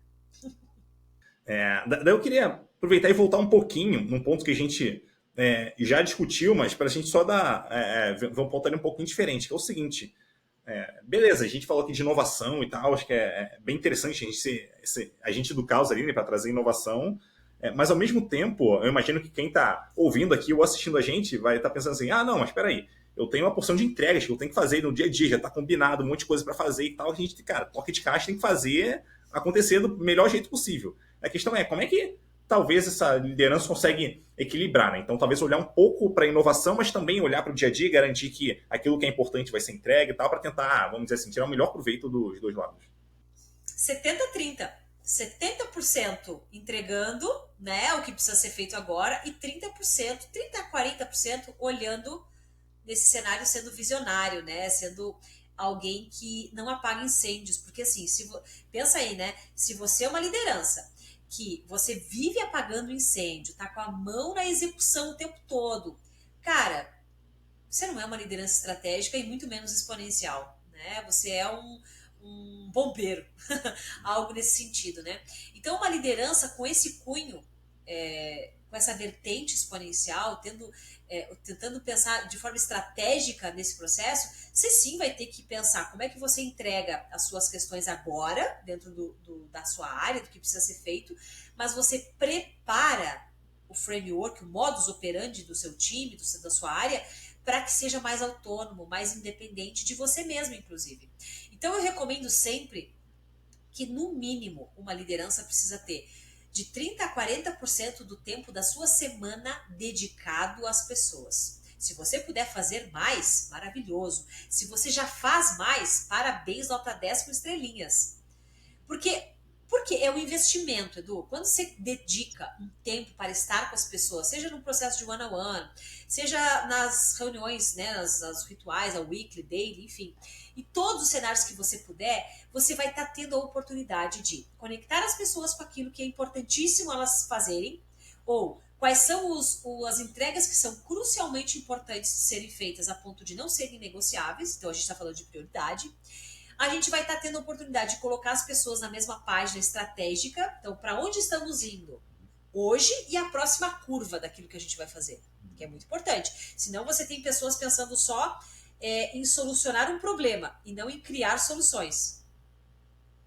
Daí eu queria aproveitar e voltar um pouquinho num ponto que a gente já discutiu, mas para a gente só dar ver um ponto ali um pouquinho diferente, que é o seguinte. Beleza, a gente falou aqui de inovação e tal, acho que é bem interessante a gente ser agente do caos ali, né, para trazer inovação, mas ao mesmo tempo, eu imagino que quem está ouvindo aqui ou assistindo a gente vai estar pensando assim, não, mas espera aí, eu tenho uma porção de entregas que eu tenho que fazer no dia a dia, já está combinado, um monte de coisa para fazer e tal, a gente, cara, pocket caixa tem que fazer acontecer do melhor jeito possível. A questão é, como é que talvez essa liderança consegue equilibrar, né? Então, talvez olhar um pouco para a inovação, mas também olhar para o dia a dia e garantir que aquilo que é importante vai ser entregue e tal, para tentar, vamos dizer assim, tirar o melhor proveito dos dois lados. 70-30. 70% entregando, né, o que precisa ser feito agora, e 30%, 30% a 40% olhando nesse cenário, sendo visionário, né, sendo alguém que não apaga incêndios, porque assim, pensa aí, né, se você é uma liderança que você vive apagando incêndio, tá com a mão na execução o tempo todo, cara, você não é uma liderança estratégica e muito menos exponencial, né? Você é um bombeiro, algo nesse sentido, né? Então, uma liderança com esse cunho, com essa vertente exponencial, tentando pensar de forma estratégica nesse processo, você sim vai ter que pensar como é que você entrega as suas questões agora, dentro da sua área, do que precisa ser feito, mas você prepara o framework, o modus operandi do seu time, da sua área, para que seja mais autônomo, mais independente de você mesmo, inclusive. Então, eu recomendo sempre que, no mínimo, uma liderança precisa ter de 30% a 40% do tempo da sua semana dedicado às pessoas. Se você puder fazer mais, maravilhoso. Se você já faz mais, parabéns, nota 10 com estrelinhas. Porque é um investimento, Edu. Quando você dedica um tempo para estar com as pessoas, seja no processo de one-on-one, seja nas reuniões, né, nas rituais, a weekly, daily, enfim, e todos os cenários que você puder, você vai estar tendo a oportunidade de conectar as pessoas com aquilo que é importantíssimo elas fazerem, ou quais são as entregas que são crucialmente importantes de serem feitas a ponto de não serem negociáveis, então a gente está falando de prioridade. A gente vai estar tendo a oportunidade de colocar as pessoas na mesma página estratégica. Então, para onde estamos indo hoje e a próxima curva daquilo que a gente vai fazer, que é muito importante. Senão você tem pessoas pensando só em solucionar um problema e não em criar soluções.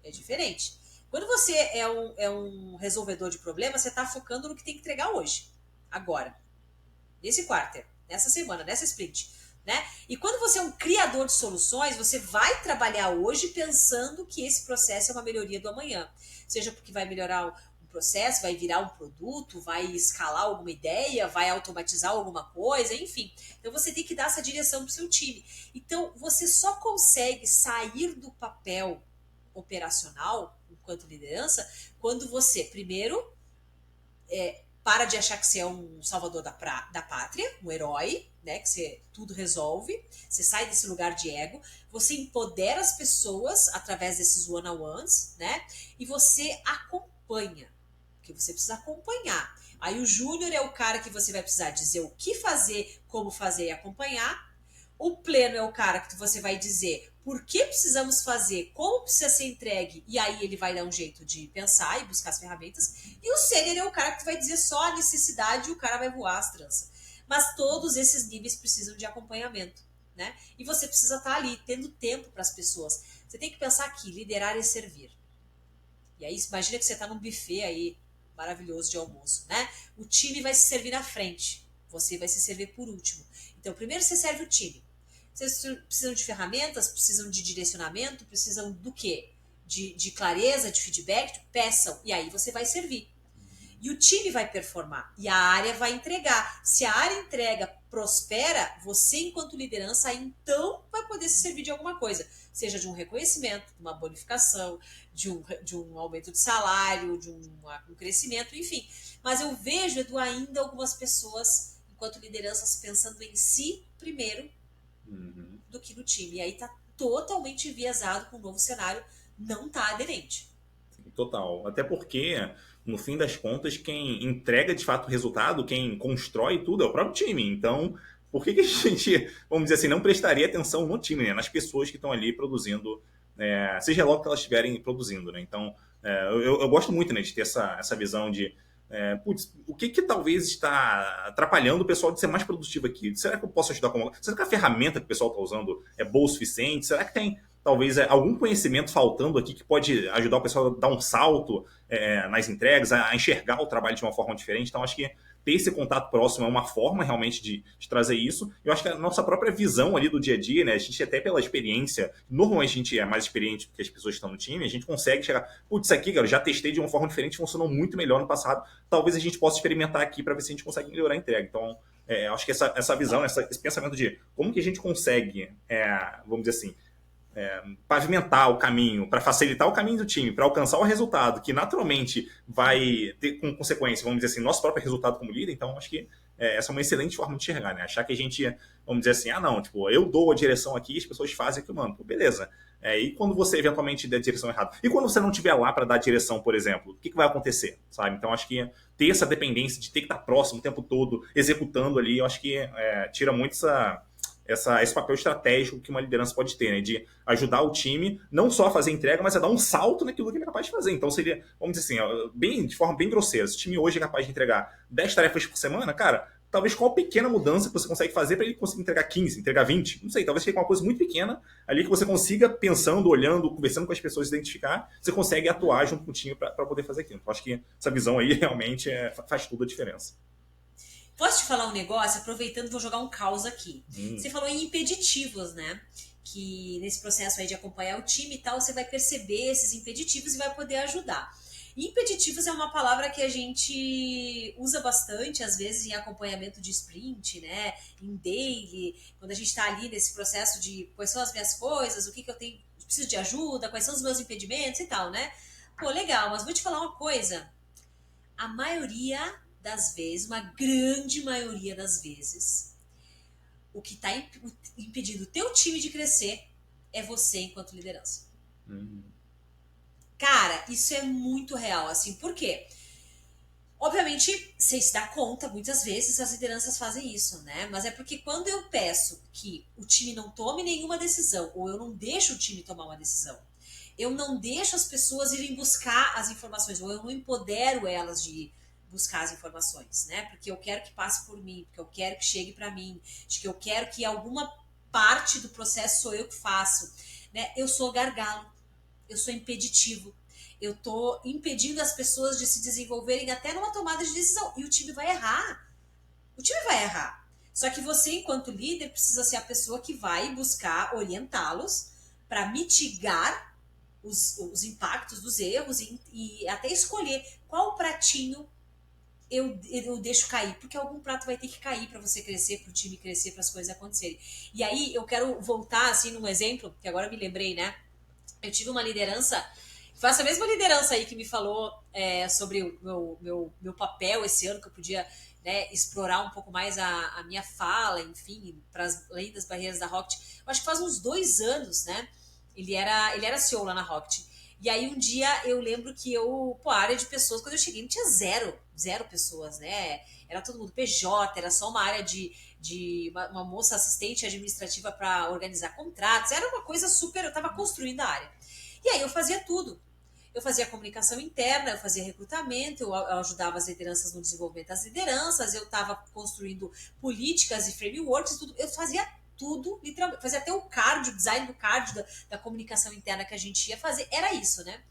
É diferente. Quando você é um resolvedor de problemas, você está focando no que tem que entregar hoje, agora, nesse quarter. nessa semana, nessa sprint, né? E quando você é um criador de soluções, você vai trabalhar hoje pensando que esse processo é uma melhoria do amanhã. Seja porque vai melhorar um processo, vai virar um produto, vai escalar alguma ideia, vai automatizar alguma coisa, enfim. Então você tem que dar essa direção para o seu time. Então você só consegue sair do papel operacional enquanto liderança quando você, primeiro, para de achar que você é um salvador da pátria, um herói, né? Que você tudo resolve. Você sai desse lugar de ego. Você empodera as pessoas através desses one-on-ones, né? E você acompanha. Porque você precisa acompanhar. Aí o júnior é o cara que você vai precisar dizer o que fazer, como fazer e acompanhar. O pleno é o cara que você vai dizer por que precisamos fazer, como precisa ser entregue, e aí ele vai dar um jeito de pensar e buscar as ferramentas. E o sênior é o cara que vai dizer só a necessidade e o cara vai voar as tranças. Mas todos esses níveis precisam de acompanhamento, né? E você precisa estar ali, tendo tempo para as pessoas. Você tem que pensar que liderar é servir. E aí, imagina que você está num buffet aí, maravilhoso de almoço, né? O time vai se servir na frente, você vai se servir por último. Então, primeiro você serve o time. Vocês precisam de ferramentas, precisam de direcionamento, precisam do quê? De clareza, de feedback, peçam. E aí você vai servir. E o time vai performar. E a área vai entregar. Se a área entrega, prospera, você, enquanto liderança, então vai poder se servir de alguma coisa. Seja de um reconhecimento, de uma bonificação, de um aumento de salário, de um crescimento, enfim. Mas eu vejo, Edu, ainda algumas pessoas, enquanto lideranças, pensando em si primeiro do que no time. E aí tá totalmente enviesado com o novo cenário, não tá aderente. Total. Até porque, no fim das contas, quem entrega de fato o resultado, quem constrói tudo é o próprio time. Então, por que a gente, vamos dizer assim, não prestaria atenção no time, né? Nas pessoas que estão ali produzindo, seja lá o que elas estiverem produzindo, né? Então, eu gosto muito, né, de ter essa visão de putz, o que talvez está atrapalhando o pessoal de ser mais produtivo aqui? Será que eu posso ajudar com... Será que a ferramenta que o pessoal está usando é boa o suficiente? Será que tem talvez algum conhecimento faltando aqui que pode ajudar o pessoal a dar um salto nas entregas, a enxergar o trabalho de uma forma diferente? Então, acho que ter esse contato próximo é uma forma realmente de trazer isso. Eu acho que a nossa própria visão ali do dia a dia, né? A gente até pela experiência, normalmente a gente é mais experiente que as pessoas que estão no time, a gente consegue chegar, putz, isso aqui, cara, eu já testei de uma forma diferente, funcionou muito melhor no passado, talvez a gente possa experimentar aqui para ver se a gente consegue melhorar a entrega. Então, acho que essa visão, esse pensamento de como que a gente consegue, vamos dizer assim, pavimentar o caminho, para facilitar o caminho do time, para alcançar o resultado que naturalmente vai ter como consequência, vamos dizer assim, nosso próprio resultado como líder. Então, acho que essa é uma excelente forma de enxergar, né? Achar que a gente, vamos dizer assim, não, tipo, eu dou a direção aqui, as pessoas fazem aqui, mano, pô, beleza. E quando você eventualmente der a direção errada? E quando você não estiver lá para dar a direção, por exemplo, o que vai acontecer, sabe? Então, acho que ter essa dependência de ter que estar próximo o tempo todo, executando ali, eu acho que tira muito esse papel estratégico que uma liderança pode ter, né? De ajudar o time não só a fazer entrega, mas a dar um salto naquilo que ele é capaz de fazer. Então seria, vamos dizer assim, de forma bem grosseira, se o time hoje é capaz de entregar 10 tarefas por semana, cara, talvez qual pequena mudança que você consegue fazer para ele conseguir entregar 15, entregar 20, não sei, talvez seja uma coisa muito pequena ali que você consiga, pensando, olhando, conversando com as pessoas, identificar, você consegue atuar junto com o time para poder fazer aquilo. Então acho que essa visão aí realmente faz toda a diferença. Posso te falar um negócio? Aproveitando, vou jogar um caos aqui. Você falou em impeditivos, né? Que nesse processo aí de acompanhar o time e tal, você vai perceber esses impeditivos e vai poder ajudar. Impeditivos é uma palavra que a gente usa bastante, às vezes, em acompanhamento de sprint, né? Em daily, quando a gente está ali nesse processo de quais são as minhas coisas, o que eu tenho, preciso de ajuda, quais são os meus impedimentos e tal, né? Pô, legal, mas vou te falar uma coisa. A maioria das vezes, uma grande maioria das vezes, o que está impedindo o teu time de crescer é você enquanto liderança. Cara, isso é muito real, assim, por quê? Obviamente, você se dá conta, muitas vezes as lideranças fazem isso, né? Mas é porque quando eu peço que o time não tome nenhuma decisão, ou eu não deixo o time tomar uma decisão, eu não deixo as pessoas irem buscar as informações, ou eu não empodero elas de buscar as informações, né? Porque eu quero que passe por mim, porque eu quero que chegue para mim, de que eu quero que alguma parte do processo sou eu que faço, né? Eu sou gargalo, eu sou impeditivo, eu tô impedindo as pessoas de se desenvolverem até numa tomada de decisão, e o time vai errar. O time vai errar. Só que você, enquanto líder, precisa ser a pessoa que vai buscar orientá-los para mitigar os impactos dos erros e até escolher qual pratinho eu deixo cair, porque algum prato vai ter que cair para você crescer, para o time crescer, para as coisas acontecerem. E aí eu quero voltar assim num exemplo, que agora eu me lembrei, né? Eu tive uma liderança, foi essa mesma liderança aí que me falou sobre o meu papel esse ano, que eu podia, né, explorar um pouco mais a minha fala, enfim, para além das barreiras da Rocket. Eu acho que faz uns 2 anos, né? Ele era CEO lá na Rocket. E aí um dia eu lembro que a área de pessoas, quando eu cheguei, não tinha zero pessoas, né? Era todo mundo PJ, era só uma área de uma moça assistente administrativa para organizar contratos, era uma coisa super, eu estava construindo a área. E aí eu fazia tudo. Eu fazia comunicação interna, eu fazia recrutamento, eu ajudava as lideranças no desenvolvimento das lideranças, eu estava construindo políticas e frameworks, tudo. Eu fazia tudo, literalmente. Fazia até o card, o design do card da comunicação interna que a gente ia fazer. Era isso, né?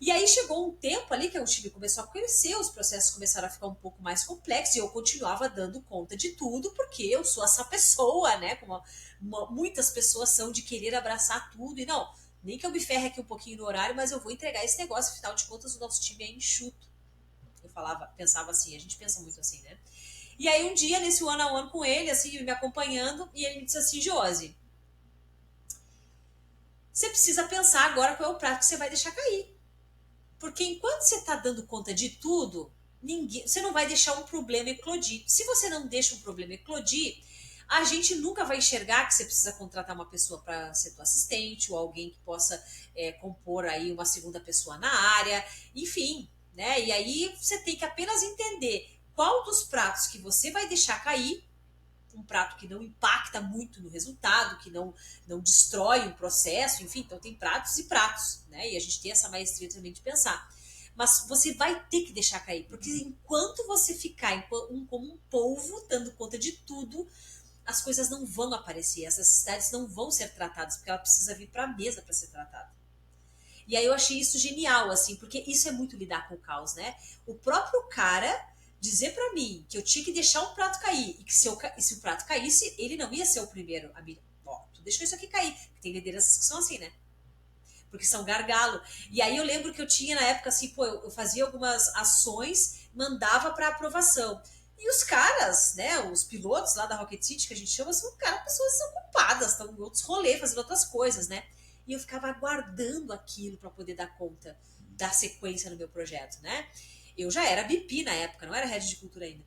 E aí chegou um tempo ali que o time começou a crescer, os processos começaram a ficar um pouco mais complexos e eu continuava dando conta de tudo, porque eu sou essa pessoa, né? Como muitas pessoas são de querer abraçar tudo e não, nem que eu me ferre aqui um pouquinho no horário, mas eu vou entregar esse negócio, afinal de contas o nosso time é enxuto. Eu pensava assim, a gente pensa muito assim, né? E aí um dia, nesse one-on-one com ele, assim, me acompanhando, e ele me disse assim, Josi, você precisa pensar agora qual é o prato que você vai deixar cair. Porque enquanto você está dando conta de tudo, você não vai deixar um problema eclodir. Se você não deixa um problema eclodir, a gente nunca vai enxergar que você precisa contratar uma pessoa para ser tua assistente ou alguém que possa compor aí uma segunda pessoa na área, enfim, né? E aí você tem que apenas entender qual dos pratos que você vai deixar cair, um prato que não impacta muito no resultado, que não destrói o processo, enfim, então tem pratos e pratos, né? E a gente tem essa maestria também de pensar. Mas você vai ter que deixar cair, porque enquanto você ficar como um polvo, dando conta de tudo, as coisas não vão aparecer, as necessidades não vão ser tratadas, porque ela precisa vir para a mesa para ser tratada. E aí eu achei isso genial, assim, porque isso é muito lidar com o caos, né? O próprio cara dizer para mim que eu tinha que deixar um prato cair e que se o prato caísse, ele não ia ser o primeiro a me... Ó, tu deixou isso aqui cair. Tem lideranças que são assim, né? Porque são gargalo. E aí eu lembro que eu tinha na época assim, eu fazia algumas ações, mandava para aprovação. E os caras, né, os pilotos lá da Rocket City, que a gente chama, são pessoas desocupadas, estão em outros rolês, fazendo outras coisas, né? E eu ficava aguardando aquilo para poder dar conta da sequência no meu projeto, né? Eu já era BP na época, não era head de cultura ainda.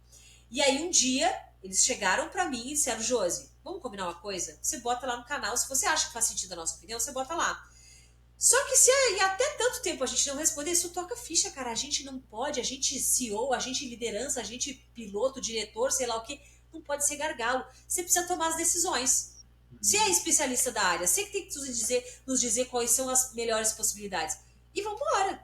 E aí um dia eles chegaram para mim e disseram, Josi, vamos combinar uma coisa? Você bota lá no canal, se você acha que faz sentido a nossa opinião, você bota lá. Só que se até tanto tempo a gente não responder, isso toca ficha, cara. A gente não pode, a gente CEO, a gente liderança, a gente piloto, diretor, sei lá o que, não pode ser gargalo. Você precisa tomar as decisões. Você é especialista da área, você que tem que nos dizer quais são as melhores possibilidades. E vamos embora.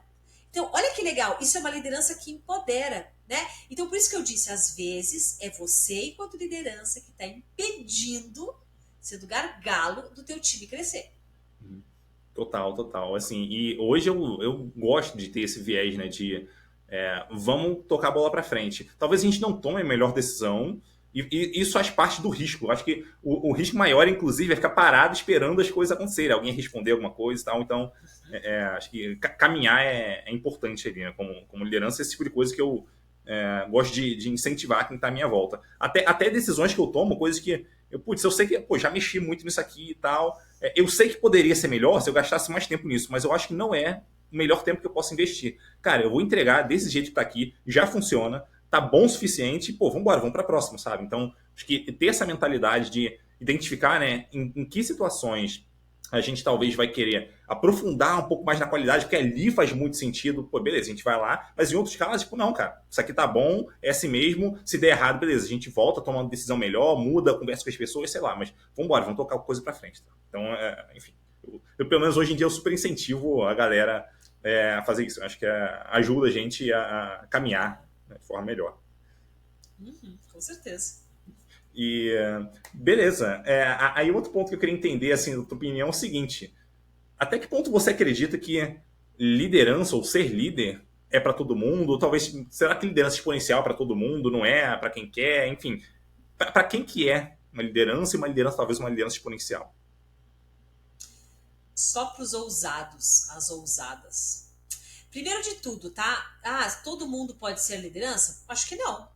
Então, olha que legal, isso é uma liderança que empodera, né? Então, por isso que eu disse, às vezes, é você, enquanto liderança, que está impedindo, sendo gargalo, do teu time crescer. Total, total. Assim, e hoje eu gosto de ter esse viés, né? De vamos tocar a bola para frente. Talvez a gente não tome a melhor decisão, e isso faz parte do risco. Eu acho que o risco maior, inclusive, é ficar parado esperando as coisas acontecerem, alguém responder alguma coisa e tal. Então, acho que caminhar é importante ali, né? Como liderança, esse tipo de coisa que eu gosto de incentivar quem está à minha volta. Até decisões que eu tomo, coisas que eu sei que já mexi muito nisso aqui e tal. Eu sei que poderia ser melhor se eu gastasse mais tempo nisso, mas eu acho que não é o melhor tempo que eu posso investir. Cara, eu vou entregar desse jeito que tá aqui, já funciona, tá bom o suficiente, vamos pra próxima, sabe? Então, acho que ter essa mentalidade de identificar, né, em que situações a gente talvez vai querer aprofundar um pouco mais na qualidade, porque ali faz muito sentido. Beleza, a gente vai lá, mas em outros casos, não, cara, isso aqui tá bom, é assim mesmo, se der errado, beleza, a gente volta, toma uma decisão melhor, muda, conversa com as pessoas, sei lá, mas vamos tocar a coisa pra frente. Tá? Então, enfim, eu, pelo menos hoje em dia, eu super incentivo a galera a fazer isso. Eu acho que ajuda a gente a caminhar, né, de forma melhor. Com certeza. E beleza. Aí outro ponto que eu queria entender, assim, da tua opinião é o seguinte: até que ponto você acredita que liderança ou ser líder é para todo mundo? Ou talvez, será que liderança exponencial para todo mundo não é para quem quer? Enfim, Para quem que é uma liderança e uma liderança, talvez uma liderança exponencial? Só para os ousados, as ousadas. Primeiro de tudo, tá? Ah, todo mundo pode ser liderança? Acho que não.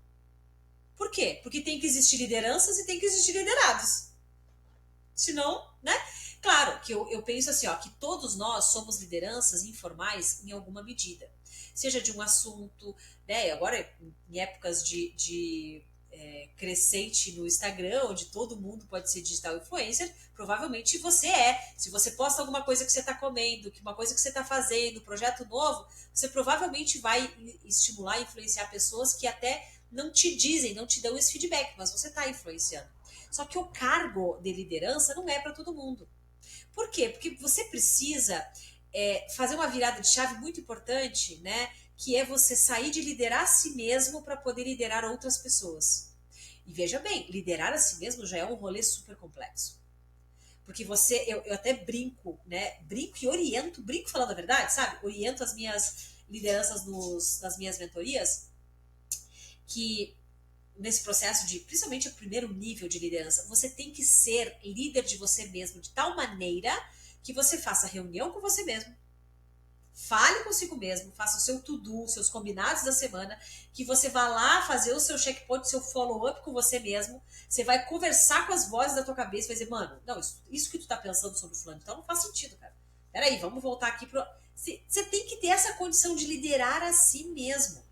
Por quê? Porque tem que existir lideranças e tem que existir liderados. Senão, né? Claro que eu penso assim, ó, que todos nós somos lideranças informais em alguma medida. Seja de um assunto, né? Agora, em épocas de crescente no Instagram, onde todo mundo pode ser digital influencer, provavelmente você é. Se você posta alguma coisa que você está comendo, que uma coisa que você está fazendo, um projeto novo, você provavelmente vai estimular e influenciar pessoas que até não te dizem, não te dão esse feedback, mas você está influenciando. Só que o cargo de liderança não é para todo mundo. Por quê? Porque você precisa fazer uma virada de chave muito importante, né? Que é você sair de liderar a si mesmo para poder liderar outras pessoas. E veja bem, liderar a si mesmo já é um rolê super complexo. Porque eu até brinco, né? Brinco e oriento, brinco falando a verdade, sabe? Oriento as minhas lideranças nas minhas mentorias, que nesse processo de, principalmente o primeiro nível de liderança, você tem que ser líder de você mesmo de tal maneira que você faça reunião com você mesmo, fale consigo mesmo, faça o seu to-do, seus combinados da semana, que você vá lá fazer o seu checkpoint, seu follow-up com você mesmo, você vai conversar com as vozes da tua cabeça, vai dizer, mano, não, isso que tu tá pensando sobre o fulano, então não faz sentido, cara. Peraí, vamos voltar aqui pro... Você tem que ter essa condição de liderar a si mesmo.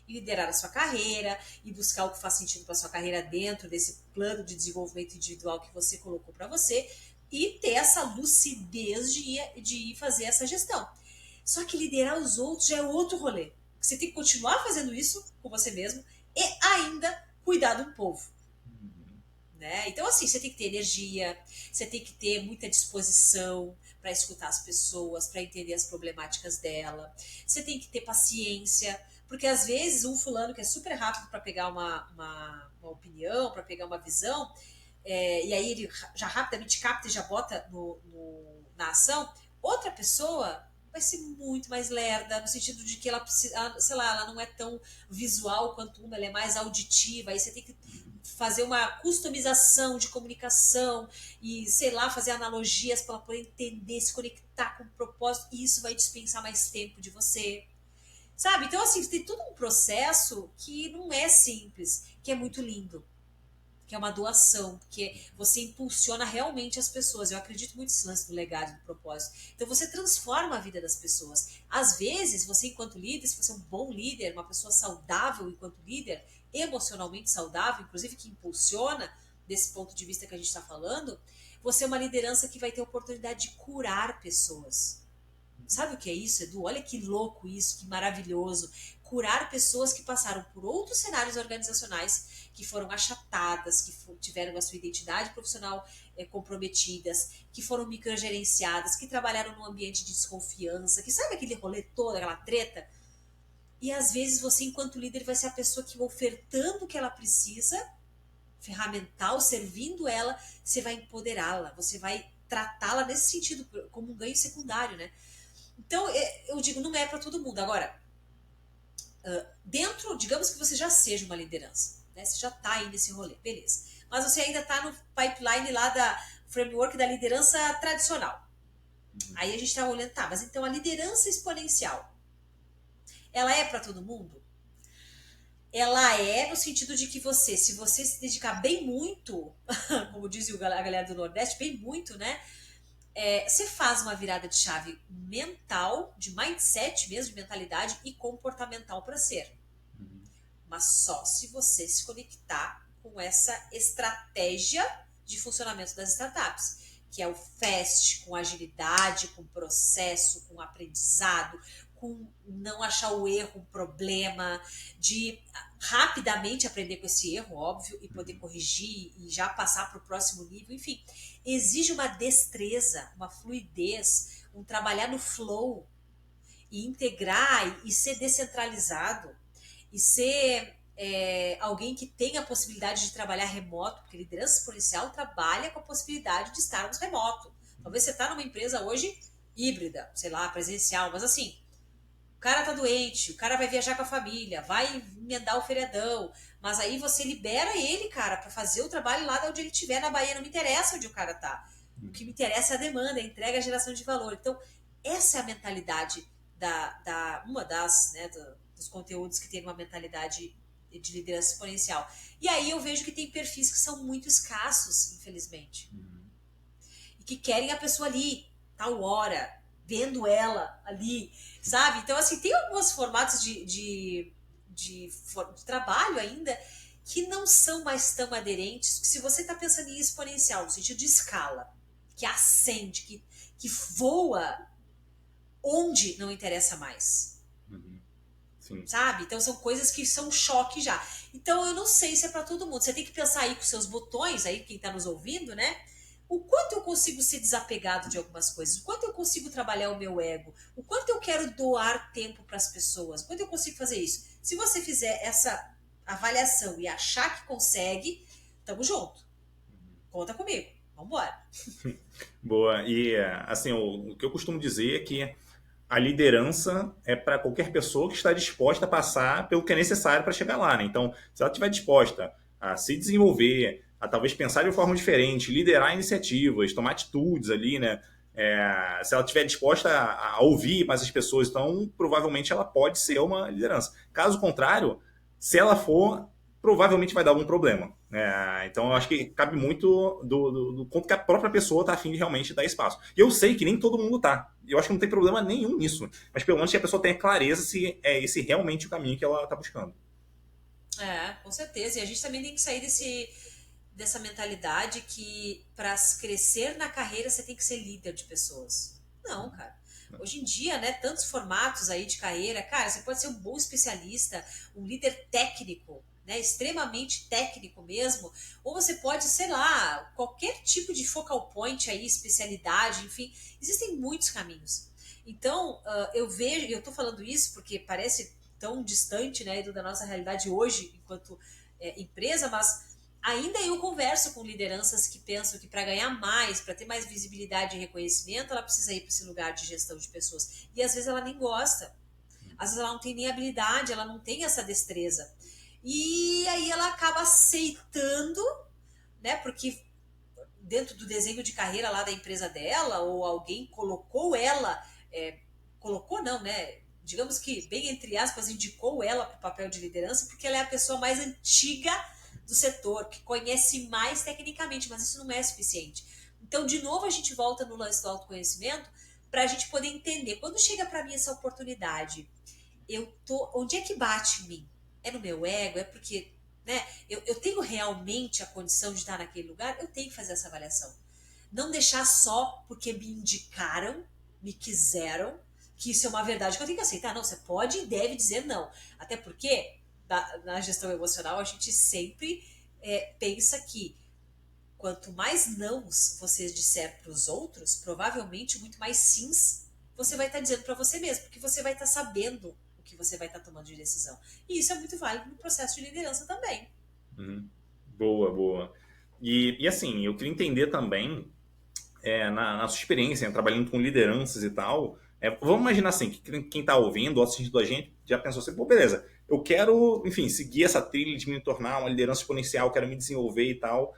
E liderar a sua carreira e buscar o que faz sentido para sua carreira dentro desse plano de desenvolvimento individual que você colocou para você e ter essa lucidez de ir fazer essa gestão. Só que liderar os outros já é outro rolê. Você tem que continuar fazendo isso com você mesmo e ainda cuidar do povo. Né? Então, assim, você tem que ter energia, você tem que ter muita disposição para escutar as pessoas, para entender as problemáticas dela. Você tem que ter paciência, porque às vezes um fulano que é super rápido para pegar uma opinião, para pegar uma visão, e aí ele já rapidamente capta e já bota na ação, outra pessoa vai ser muito mais lerda, no sentido de que ela precisa, sei lá, ela não é tão visual quanto uma, ela é mais auditiva, aí você tem que fazer uma customização de comunicação e, sei lá, fazer analogias para ela poder entender, se conectar com o propósito, e isso vai dispensar mais tempo de você. Sabe? Então, assim, tem todo um processo que não é simples, que é muito lindo, que é uma doação, que você impulsiona realmente as pessoas. Eu acredito muito nesse lance do legado, do propósito. Então você transforma a vida das pessoas. Às vezes, você enquanto líder, se você é um bom líder, uma pessoa saudável enquanto líder, emocionalmente saudável, inclusive que impulsiona, desse ponto de vista que a gente está falando, você é uma liderança que vai ter a oportunidade de curar pessoas. Sabe o que é isso, Edu? Olha que louco isso, que maravilhoso. Curar pessoas que passaram por outros cenários organizacionais, que foram achatadas, que tiveram a sua identidade profissional comprometidas, que foram microgerenciadas, que trabalharam num ambiente de desconfiança, que sabe aquele rolê todo, aquela treta? E às vezes você, enquanto líder, vai ser a pessoa que, ofertando o que ela precisa, ferramental, servindo ela, você vai empoderá-la, você vai tratá-la nesse sentido, como um ganho secundário, né? Então, eu digo, não é para todo mundo. Agora, dentro, digamos que você já seja uma liderança, né? Você já está aí nesse rolê, beleza. Mas você ainda está no pipeline lá da framework da liderança tradicional. Aí a gente está olhando, tá, mas então a liderança exponencial, ela é para todo mundo? Ela é no sentido de que você, se você se dedicar bem muito, como diz a galera do Nordeste, bem muito, né? Você faz uma virada de chave mental, de mindset mesmo, de mentalidade e comportamental para ser. Mas só se você se conectar com essa estratégia de funcionamento das startups, que é o FAST, com agilidade, com processo, com aprendizado, com não achar o erro um problema, de rapidamente aprender com esse erro, óbvio, e poder corrigir e já passar para o próximo nível. Enfim, exige uma destreza, uma fluidez, um trabalhar no flow e integrar e ser descentralizado e ser alguém que tem a possibilidade de trabalhar remoto, porque liderança exponencial trabalha com a possibilidade de estarmos remoto. Talvez você está numa empresa hoje híbrida, sei lá, presencial, mas assim, O cara tá doente, o cara vai viajar com a família, vai emendar o feriadão, mas aí você libera ele, cara, para fazer o trabalho lá de onde ele estiver na Bahia, não me interessa onde o cara tá. O que me interessa é a demanda, a entrega, a geração de valor. Então, essa é a mentalidade uma das, né, dos conteúdos que tem uma mentalidade de liderança exponencial. E aí eu vejo que tem perfis que são muito escassos, infelizmente. E que querem a pessoa ali, tal hora, vendo ela ali, sabe? Então, assim, tem alguns formatos de trabalho ainda que não são mais tão aderentes. Se você está pensando em exponencial, no sentido de escala, que ascende, que voa onde não interessa mais. Sim. Sabe? Então são coisas que são um choque já. Então eu não sei se é para todo mundo. Você tem que pensar aí com seus botões, aí quem está nos ouvindo, né? O quanto eu consigo ser desapegado de algumas coisas, o quanto eu consigo trabalhar o meu ego, o quanto eu quero doar tempo para as pessoas, o quanto eu consigo fazer isso. Se você fizer essa avaliação e achar que consegue, tamo junto. Conta comigo. Vambora. Boa. E, assim, o que eu costumo dizer é que a liderança é para qualquer pessoa que está disposta a passar pelo que é necessário para chegar lá, né? Então, se ela estiver disposta a se desenvolver, a talvez pensar de uma forma diferente, liderar iniciativas, tomar atitudes ali, né? Se ela estiver disposta a ouvir mais as pessoas, então provavelmente ela pode ser uma liderança. Caso contrário, se ela for, provavelmente vai dar algum problema. Então eu acho que cabe muito do quanto que a própria pessoa está afim de realmente dar espaço. E eu sei que nem todo mundo tá. Eu acho que não tem problema nenhum nisso. Mas pelo menos que a pessoa tenha clareza se é esse realmente o caminho que ela está buscando. Com certeza. E a gente também tem que sair dessa mentalidade que para crescer na carreira você tem que ser líder de pessoas. Não, cara. Hoje em dia, né, tantos formatos aí de carreira, cara, você pode ser um bom especialista, um líder técnico, né, extremamente técnico mesmo, ou você pode, sei lá, qualquer tipo de focal point aí, especialidade, enfim, existem muitos caminhos. Então, eu vejo, e eu tô falando isso porque parece tão distante, né, da nossa realidade hoje, enquanto empresa, mas ainda eu converso com lideranças que pensam que para ganhar mais, para ter mais visibilidade e reconhecimento, ela precisa ir para esse lugar de gestão de pessoas. E às vezes ela nem gosta. Às vezes ela não tem nem habilidade, ela não tem essa destreza. E aí ela acaba aceitando, né? Porque dentro do desenho de carreira lá da empresa dela, ou alguém colocou ela, colocou não, né? Digamos que, bem entre aspas, indicou ela para o papel de liderança, porque ela é a pessoa mais antiga do setor, que conhece mais tecnicamente, mas isso não é suficiente. Então, de novo, a gente volta no lance do autoconhecimento para a gente poder entender. Quando chega para mim essa oportunidade, onde é que bate em mim? É no meu ego? É porque, né, eu tenho realmente a condição de estar naquele lugar? Eu tenho que fazer essa avaliação. Não deixar só porque me indicaram, me quiseram, que isso é uma verdade que eu tenho que aceitar. Não, você pode e deve dizer não. Até porque na gestão emocional a gente sempre pensa que quanto mais nãos você disser para os outros, provavelmente muito mais sims você vai estar dizendo para você mesmo, porque você vai estar sabendo o que você vai estar tomando de decisão. E isso é muito válido no processo de liderança também. Uhum. Boa, boa. E assim, eu queria entender também, na sua experiência, né, trabalhando com lideranças e tal, vamos imaginar assim, que quem está ouvindo ou assistindo a gente já pensou assim, pô, beleza, eu quero, enfim, seguir essa trilha de me tornar uma liderança exponencial, quero me desenvolver e tal.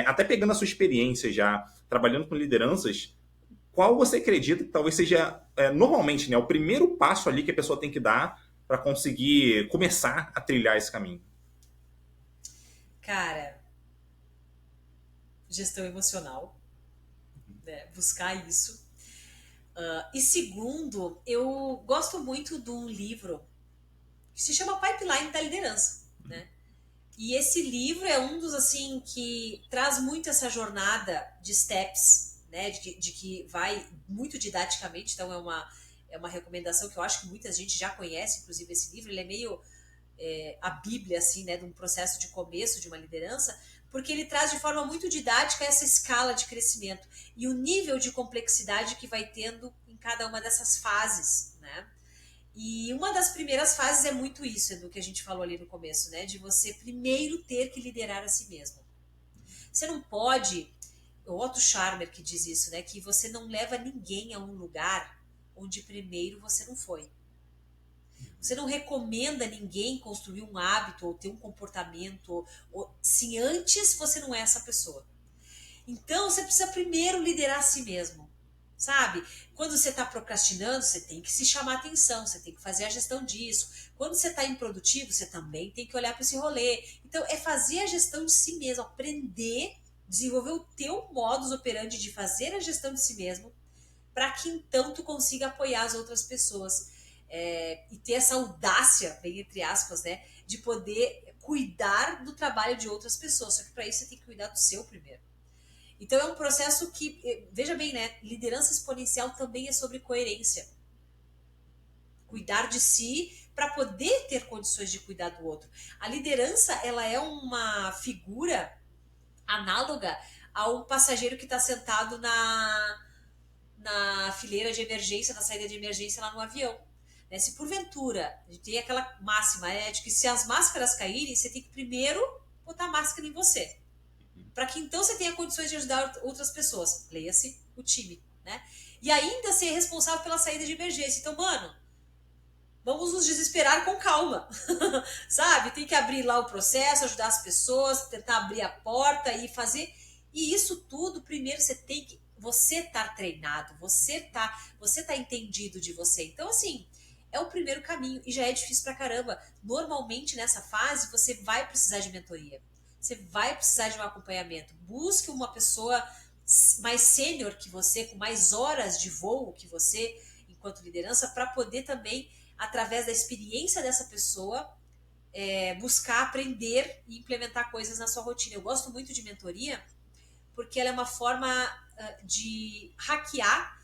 Até pegando a sua experiência já, trabalhando com lideranças, qual você acredita que talvez seja, normalmente, né, o primeiro passo ali que a pessoa tem que dar para conseguir começar a trilhar esse caminho? Cara, gestão emocional, né? Buscar isso. E segundo, eu gosto muito de um livro que se chama Pipeline da Liderança, né? E esse livro é um dos, assim, que traz muito essa jornada de steps, né? De que vai muito didaticamente, então é uma recomendação que eu acho que muita gente já conhece, inclusive esse livro, ele é meio a bíblia, assim, né? De um processo de começo de uma liderança, porque ele traz de forma muito didática essa escala de crescimento e o nível de complexidade que vai tendo em cada uma dessas fases, né? E uma das primeiras fases é muito isso, do que a gente falou ali no começo, né? De você primeiro ter que liderar a si mesmo. Você não pode, o Otto Scharmer que diz isso, né? Que você não leva ninguém a um lugar onde primeiro você não foi. Você não recomenda ninguém construir um hábito ou ter um comportamento se antes você não é essa pessoa. Então, você precisa primeiro liderar a si mesmo, sabe? Quando você está procrastinando, você tem que se chamar atenção, você tem que fazer a gestão disso. Quando você está improdutivo, você também tem que olhar para esse rolê. Então, é fazer a gestão de si mesmo, aprender, desenvolver o teu modus operandi de fazer a gestão de si mesmo, para que então tu consiga apoiar as outras pessoas. E ter essa audácia, bem entre aspas, né, de poder cuidar do trabalho de outras pessoas. Só que para isso você tem que cuidar do seu primeiro. Então é um processo que, veja bem, né? Liderança exponencial também é sobre coerência. Cuidar de si para poder ter condições de cuidar do outro. A liderança, ela é uma figura análoga a um passageiro que está sentado na fileira de emergência, na saída de emergência lá no avião. Né? Se porventura, a gente tem aquela máxima, de que se as máscaras caírem, você tem que primeiro botar a máscara em você, para que então você tenha condições de ajudar outras pessoas. Leia-se o time, né? E ainda ser responsável pela saída de emergência. Então, mano, vamos nos desesperar com calma, sabe? Tem que abrir lá o processo, ajudar as pessoas, tentar abrir a porta e fazer. E isso tudo, primeiro, você tá treinado, você tá entendido de você. Então, assim, é o primeiro caminho e já é difícil pra caramba. Normalmente, nessa fase, você vai precisar de mentoria. Você vai precisar de um acompanhamento. Busque uma pessoa mais sênior que você, com mais horas de voo que você, enquanto liderança, para poder também, através da experiência dessa pessoa, buscar aprender e implementar coisas na sua rotina. Eu gosto muito de mentoria, porque ela é uma forma de hackear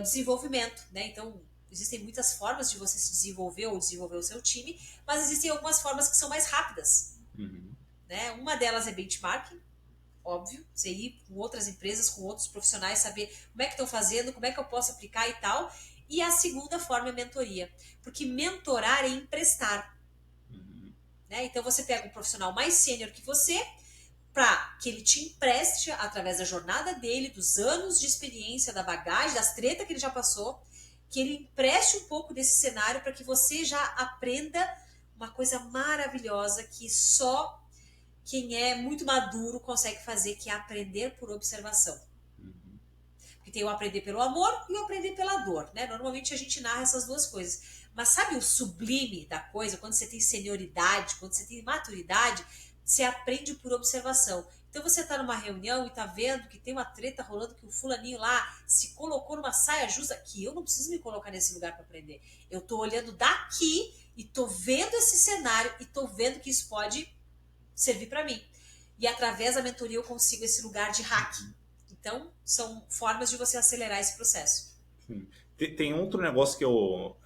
desenvolvimento, né? Então, existem muitas formas de você se desenvolver ou desenvolver o seu time, mas existem algumas formas que são mais rápidas. Né? Uma delas é benchmarking, óbvio, você ir com outras empresas, com outros profissionais, saber como é que estão fazendo, como é que eu posso aplicar e tal. E a segunda forma é mentoria, porque mentorar é emprestar. Né? Então você pega um profissional mais sênior que você, para que ele te empreste, através da jornada dele, dos anos de experiência, da bagagem, das tretas que ele já passou, que ele empreste um pouco desse cenário para que você já aprenda uma coisa maravilhosa que só quem é muito maduro consegue fazer, que é aprender por observação. Porque tem o aprender pelo amor e o aprender pela dor, né? Normalmente a gente narra essas duas coisas. Mas sabe o sublime da coisa? Quando você tem senioridade, quando você tem maturidade, você aprende por observação. Então você está numa reunião e está vendo que tem uma treta rolando, que o fulaninho lá se colocou numa saia justa, que eu não preciso me colocar nesse lugar para aprender. Eu estou olhando daqui e estou vendo esse cenário e estou vendo que isso pode servir para mim. E através da mentoria eu consigo esse lugar de hack. Então, são formas de você acelerar esse processo. Sim. Tem outro negócio que eu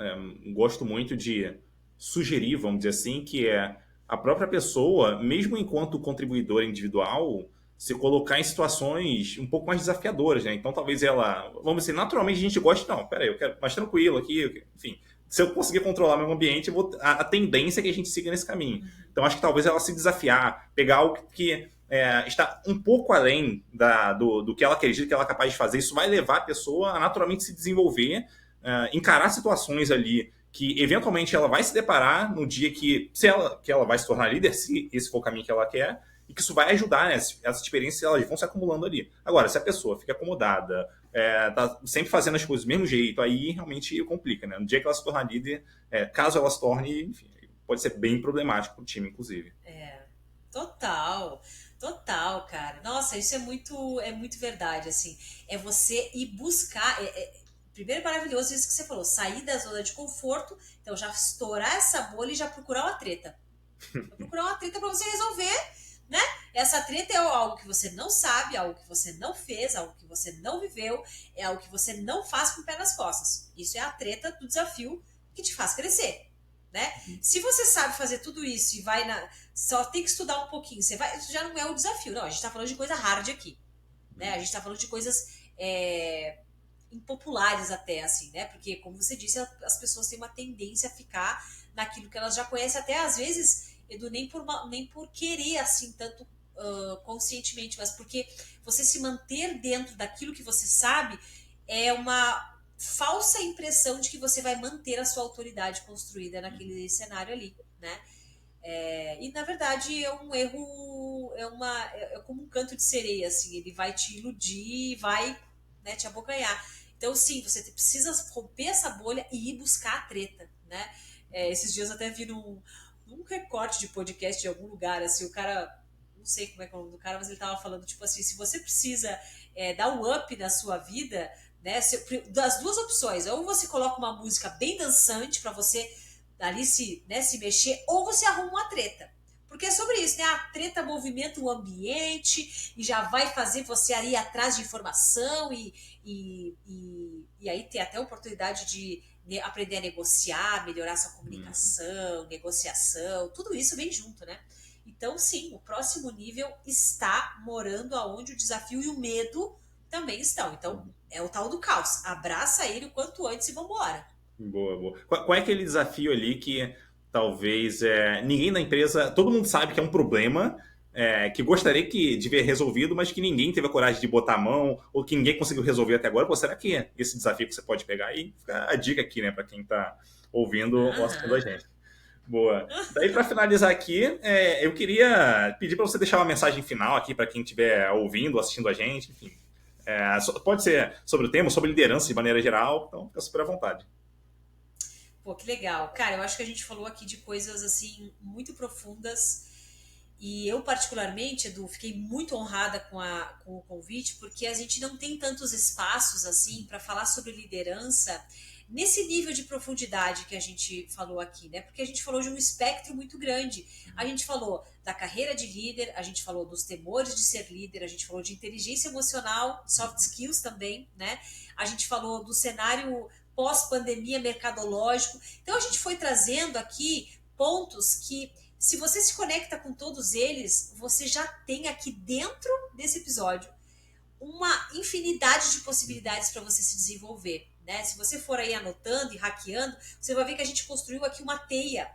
gosto muito de sugerir, vamos dizer assim, que é a própria pessoa, mesmo enquanto contribuidora individual, se colocar em situações um pouco mais desafiadoras, né? Então, talvez ela, vamos dizer, naturalmente a gente gosta, não, peraí, eu quero mais tranquilo aqui, enfim. Se eu conseguir controlar meu ambiente, a tendência é que a gente siga nesse caminho. Então, acho que talvez ela se desafiar, pegar algo que está um pouco além do que ela acredita que ela é capaz de fazer, isso vai levar a pessoa a naturalmente se desenvolver, encarar situações ali que eventualmente ela vai se deparar no dia que ela vai se tornar líder, se esse for o caminho que ela quer, e que isso vai ajudar, né? Essas experiências elas vão se acumulando ali. Agora, se a pessoa fica acomodada, tá sempre fazendo as coisas do mesmo jeito, aí realmente complica, né? No dia que ela se tornar líder, caso ela se torne, enfim, pode ser bem problemático para o time, inclusive. Total. Total, cara. Nossa, isso é muito verdade, assim. É você ir buscar. Primeiro, é maravilhoso isso que você falou, sair da zona de conforto, então já estourar essa bolha e já procurar uma treta. Procurar uma treta para você resolver, né? Essa treta é algo que você não sabe, algo que você não fez, algo que você não viveu, é algo que você não faz com o pé nas costas. Isso é a treta do desafio que te faz crescer. Né? Se você sabe fazer tudo isso e só tem que estudar um pouquinho, isso já não é o desafio, não, a gente tá falando de coisa hard aqui, né? A gente tá falando de coisas impopulares até, assim, né? Porque, como você disse, as pessoas têm uma tendência a ficar naquilo que elas já conhecem, até às vezes, Edu, nem por querer, assim, tanto conscientemente, mas porque você se manter dentro daquilo que você sabe é uma falsa impressão de que você vai manter a sua autoridade construída naquele cenário ali, né? E na verdade é um erro, é como um canto de sereia, assim, ele vai te iludir, vai, né, te abocanhar. Então sim, você precisa romper essa bolha e ir buscar a treta, né? Esses dias eu até vi num recorte de podcast de algum lugar, assim, o cara, não sei como é que é o nome do cara, mas ele tava falando, tipo assim, se você precisa dar um up na sua vida, né, das duas opções, ou você coloca uma música bem dançante para você ali se mexer, ou você arruma uma treta. Porque é sobre isso, né? A treta movimenta o ambiente e já vai fazer você ir atrás de informação e aí ter até a oportunidade de aprender a negociar, melhorar sua comunicação, negociação, tudo isso vem junto, né? Então, sim, o próximo nível está morando aonde o desafio e o medo também estão. Então, é o tal do caos. Abraça ele o quanto antes e vambora. Boa, boa. Qual é aquele desafio ali que talvez ninguém na empresa, todo mundo sabe que é um problema, que gostaria de ver resolvido, mas que ninguém teve a coragem de botar a mão, ou que ninguém conseguiu resolver até agora? Pô, será que esse desafio que você pode pegar aí? Fica a dica aqui, né, para quem está ouvindo ou assistindo a gente. Boa. Daí, para finalizar aqui, eu queria pedir para você deixar uma mensagem final aqui para quem estiver ouvindo, assistindo a gente, enfim. Pode ser sobre o tema, sobre liderança de maneira geral, então fica super à vontade. Pô, que legal. Cara, eu acho que a gente falou aqui de coisas, assim, muito profundas. E eu, particularmente, Edu, fiquei muito honrada com o convite, porque a gente não tem tantos espaços, assim, para falar sobre liderança nesse nível de profundidade que a gente falou aqui, né? Porque a gente falou de um espectro muito grande. A gente falou da carreira de líder, a gente falou dos temores de ser líder, a gente falou de inteligência emocional, soft skills também, né? A gente falou do cenário pós-pandemia mercadológico. Então a gente foi trazendo aqui pontos que, se você se conecta com todos eles, você já tem aqui dentro desse episódio uma infinidade de possibilidades para você se desenvolver, né? Se você for aí anotando e hackeando, você vai ver que a gente construiu aqui uma teia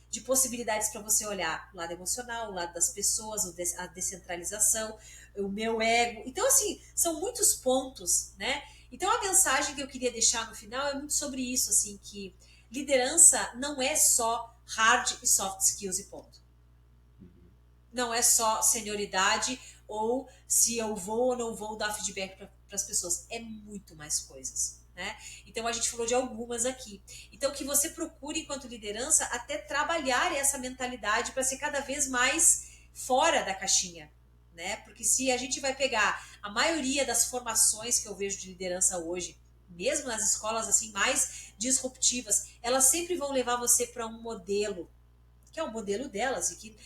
de possibilidades para você olhar o lado emocional, o lado das pessoas, a descentralização, o meu ego. Então, assim, são muitos pontos, né? Então, a mensagem que eu queria deixar no final é muito sobre isso, assim, que liderança não é só hard e soft skills e ponto. Não é só senioridade ou se eu vou ou não vou dar feedback para as pessoas. É muito mais coisas, né? Então a gente falou de algumas aqui. Então que você procure, enquanto liderança, até trabalhar essa mentalidade para ser cada vez mais fora da caixinha, né? Porque se a gente vai pegar a maioria das formações que eu vejo de liderança hoje, mesmo nas escolas assim mais disruptivas, elas sempre vão levar você para um modelo que é o modelo delas e que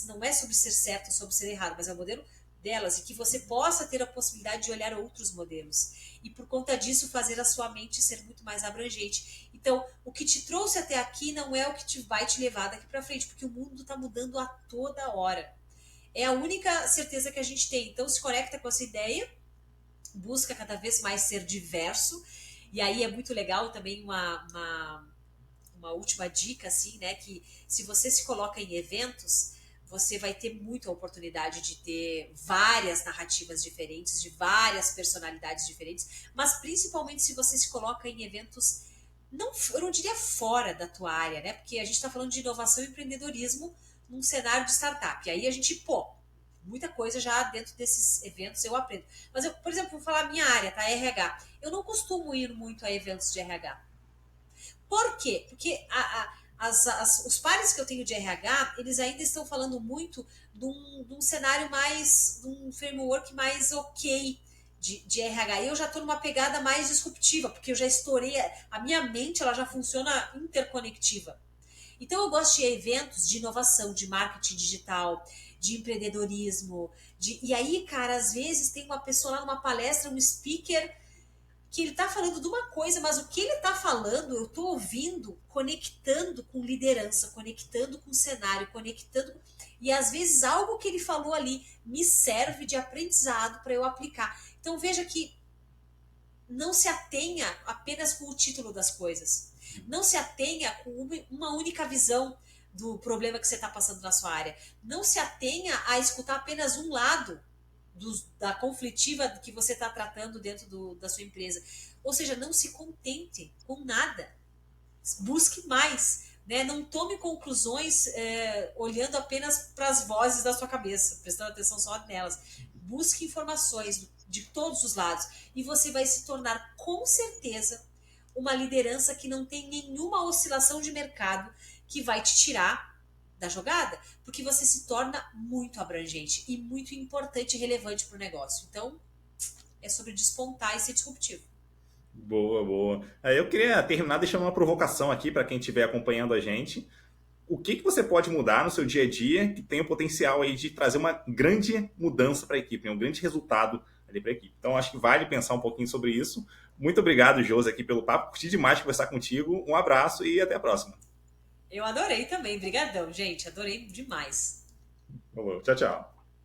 não é sobre ser certo, sobre ser errado, mas é o modelo delas e que você possa ter a possibilidade de olhar outros modelos e por conta disso fazer a sua mente ser muito mais abrangente. Então, o que te trouxe até aqui não é o que vai te levar daqui para frente, porque o mundo está mudando a toda hora. É a única certeza que a gente tem. Então, se conecta com essa ideia, busca cada vez mais ser diverso, e aí é muito legal também uma última dica, assim, né? Que se você se coloca em eventos, você vai ter muita oportunidade de ter várias narrativas diferentes, de várias personalidades diferentes, mas principalmente se você se coloca em eventos, não, eu não diria fora da tua área, né? Porque a gente está falando de inovação e empreendedorismo num cenário de startup. E aí a gente, muita coisa já dentro desses eventos eu aprendo. Mas eu, por exemplo, vou falar a minha área, tá? RH. Eu não costumo ir muito a eventos de RH. Por quê? Porque os pares que eu tenho de RH, eles ainda estão falando muito de um cenário mais, de um framework mais ok de RH. E eu já estou numa pegada mais disruptiva, porque eu já estourei, a minha mente ela já funciona interconectiva. Então eu gosto de eventos de inovação, de marketing digital, de empreendedorismo. E aí, cara, às vezes tem uma pessoa lá numa palestra, um speaker que ele está falando de uma coisa, mas o que ele está falando, eu estou ouvindo, conectando com liderança, conectando com cenário, conectando. E às vezes algo que ele falou ali me serve de aprendizado para eu aplicar. Então veja que não se atenha apenas com o título das coisas. Não se atenha com uma única visão do problema que você está passando na sua área. Não se atenha a escutar apenas um lado da conflitiva que você está tratando dentro da sua empresa. Ou seja, não se contente com nada. Busque mais. Né? Não tome conclusões olhando apenas para as vozes da sua cabeça, prestando atenção só nelas. Busque informações de todos os lados e você vai se tornar, com certeza, uma liderança que não tem nenhuma oscilação de mercado que vai te tirar da jogada, porque você se torna muito abrangente e muito importante e relevante para o negócio. Então, é sobre despontar e ser disruptivo. Boa, boa. Eu queria terminar deixando uma provocação aqui para quem estiver acompanhando a gente. O que você pode mudar no seu dia a dia que tem o potencial aí de trazer uma grande mudança para a equipe, né? Um grande resultado ali para a equipe. Então, acho que vale pensar um pouquinho sobre isso. Muito obrigado, Josi, aqui pelo papo. Curti demais conversar contigo. Um abraço e até a próxima. Eu adorei também. Brigadão, gente. Adorei demais. Tchau, tchau.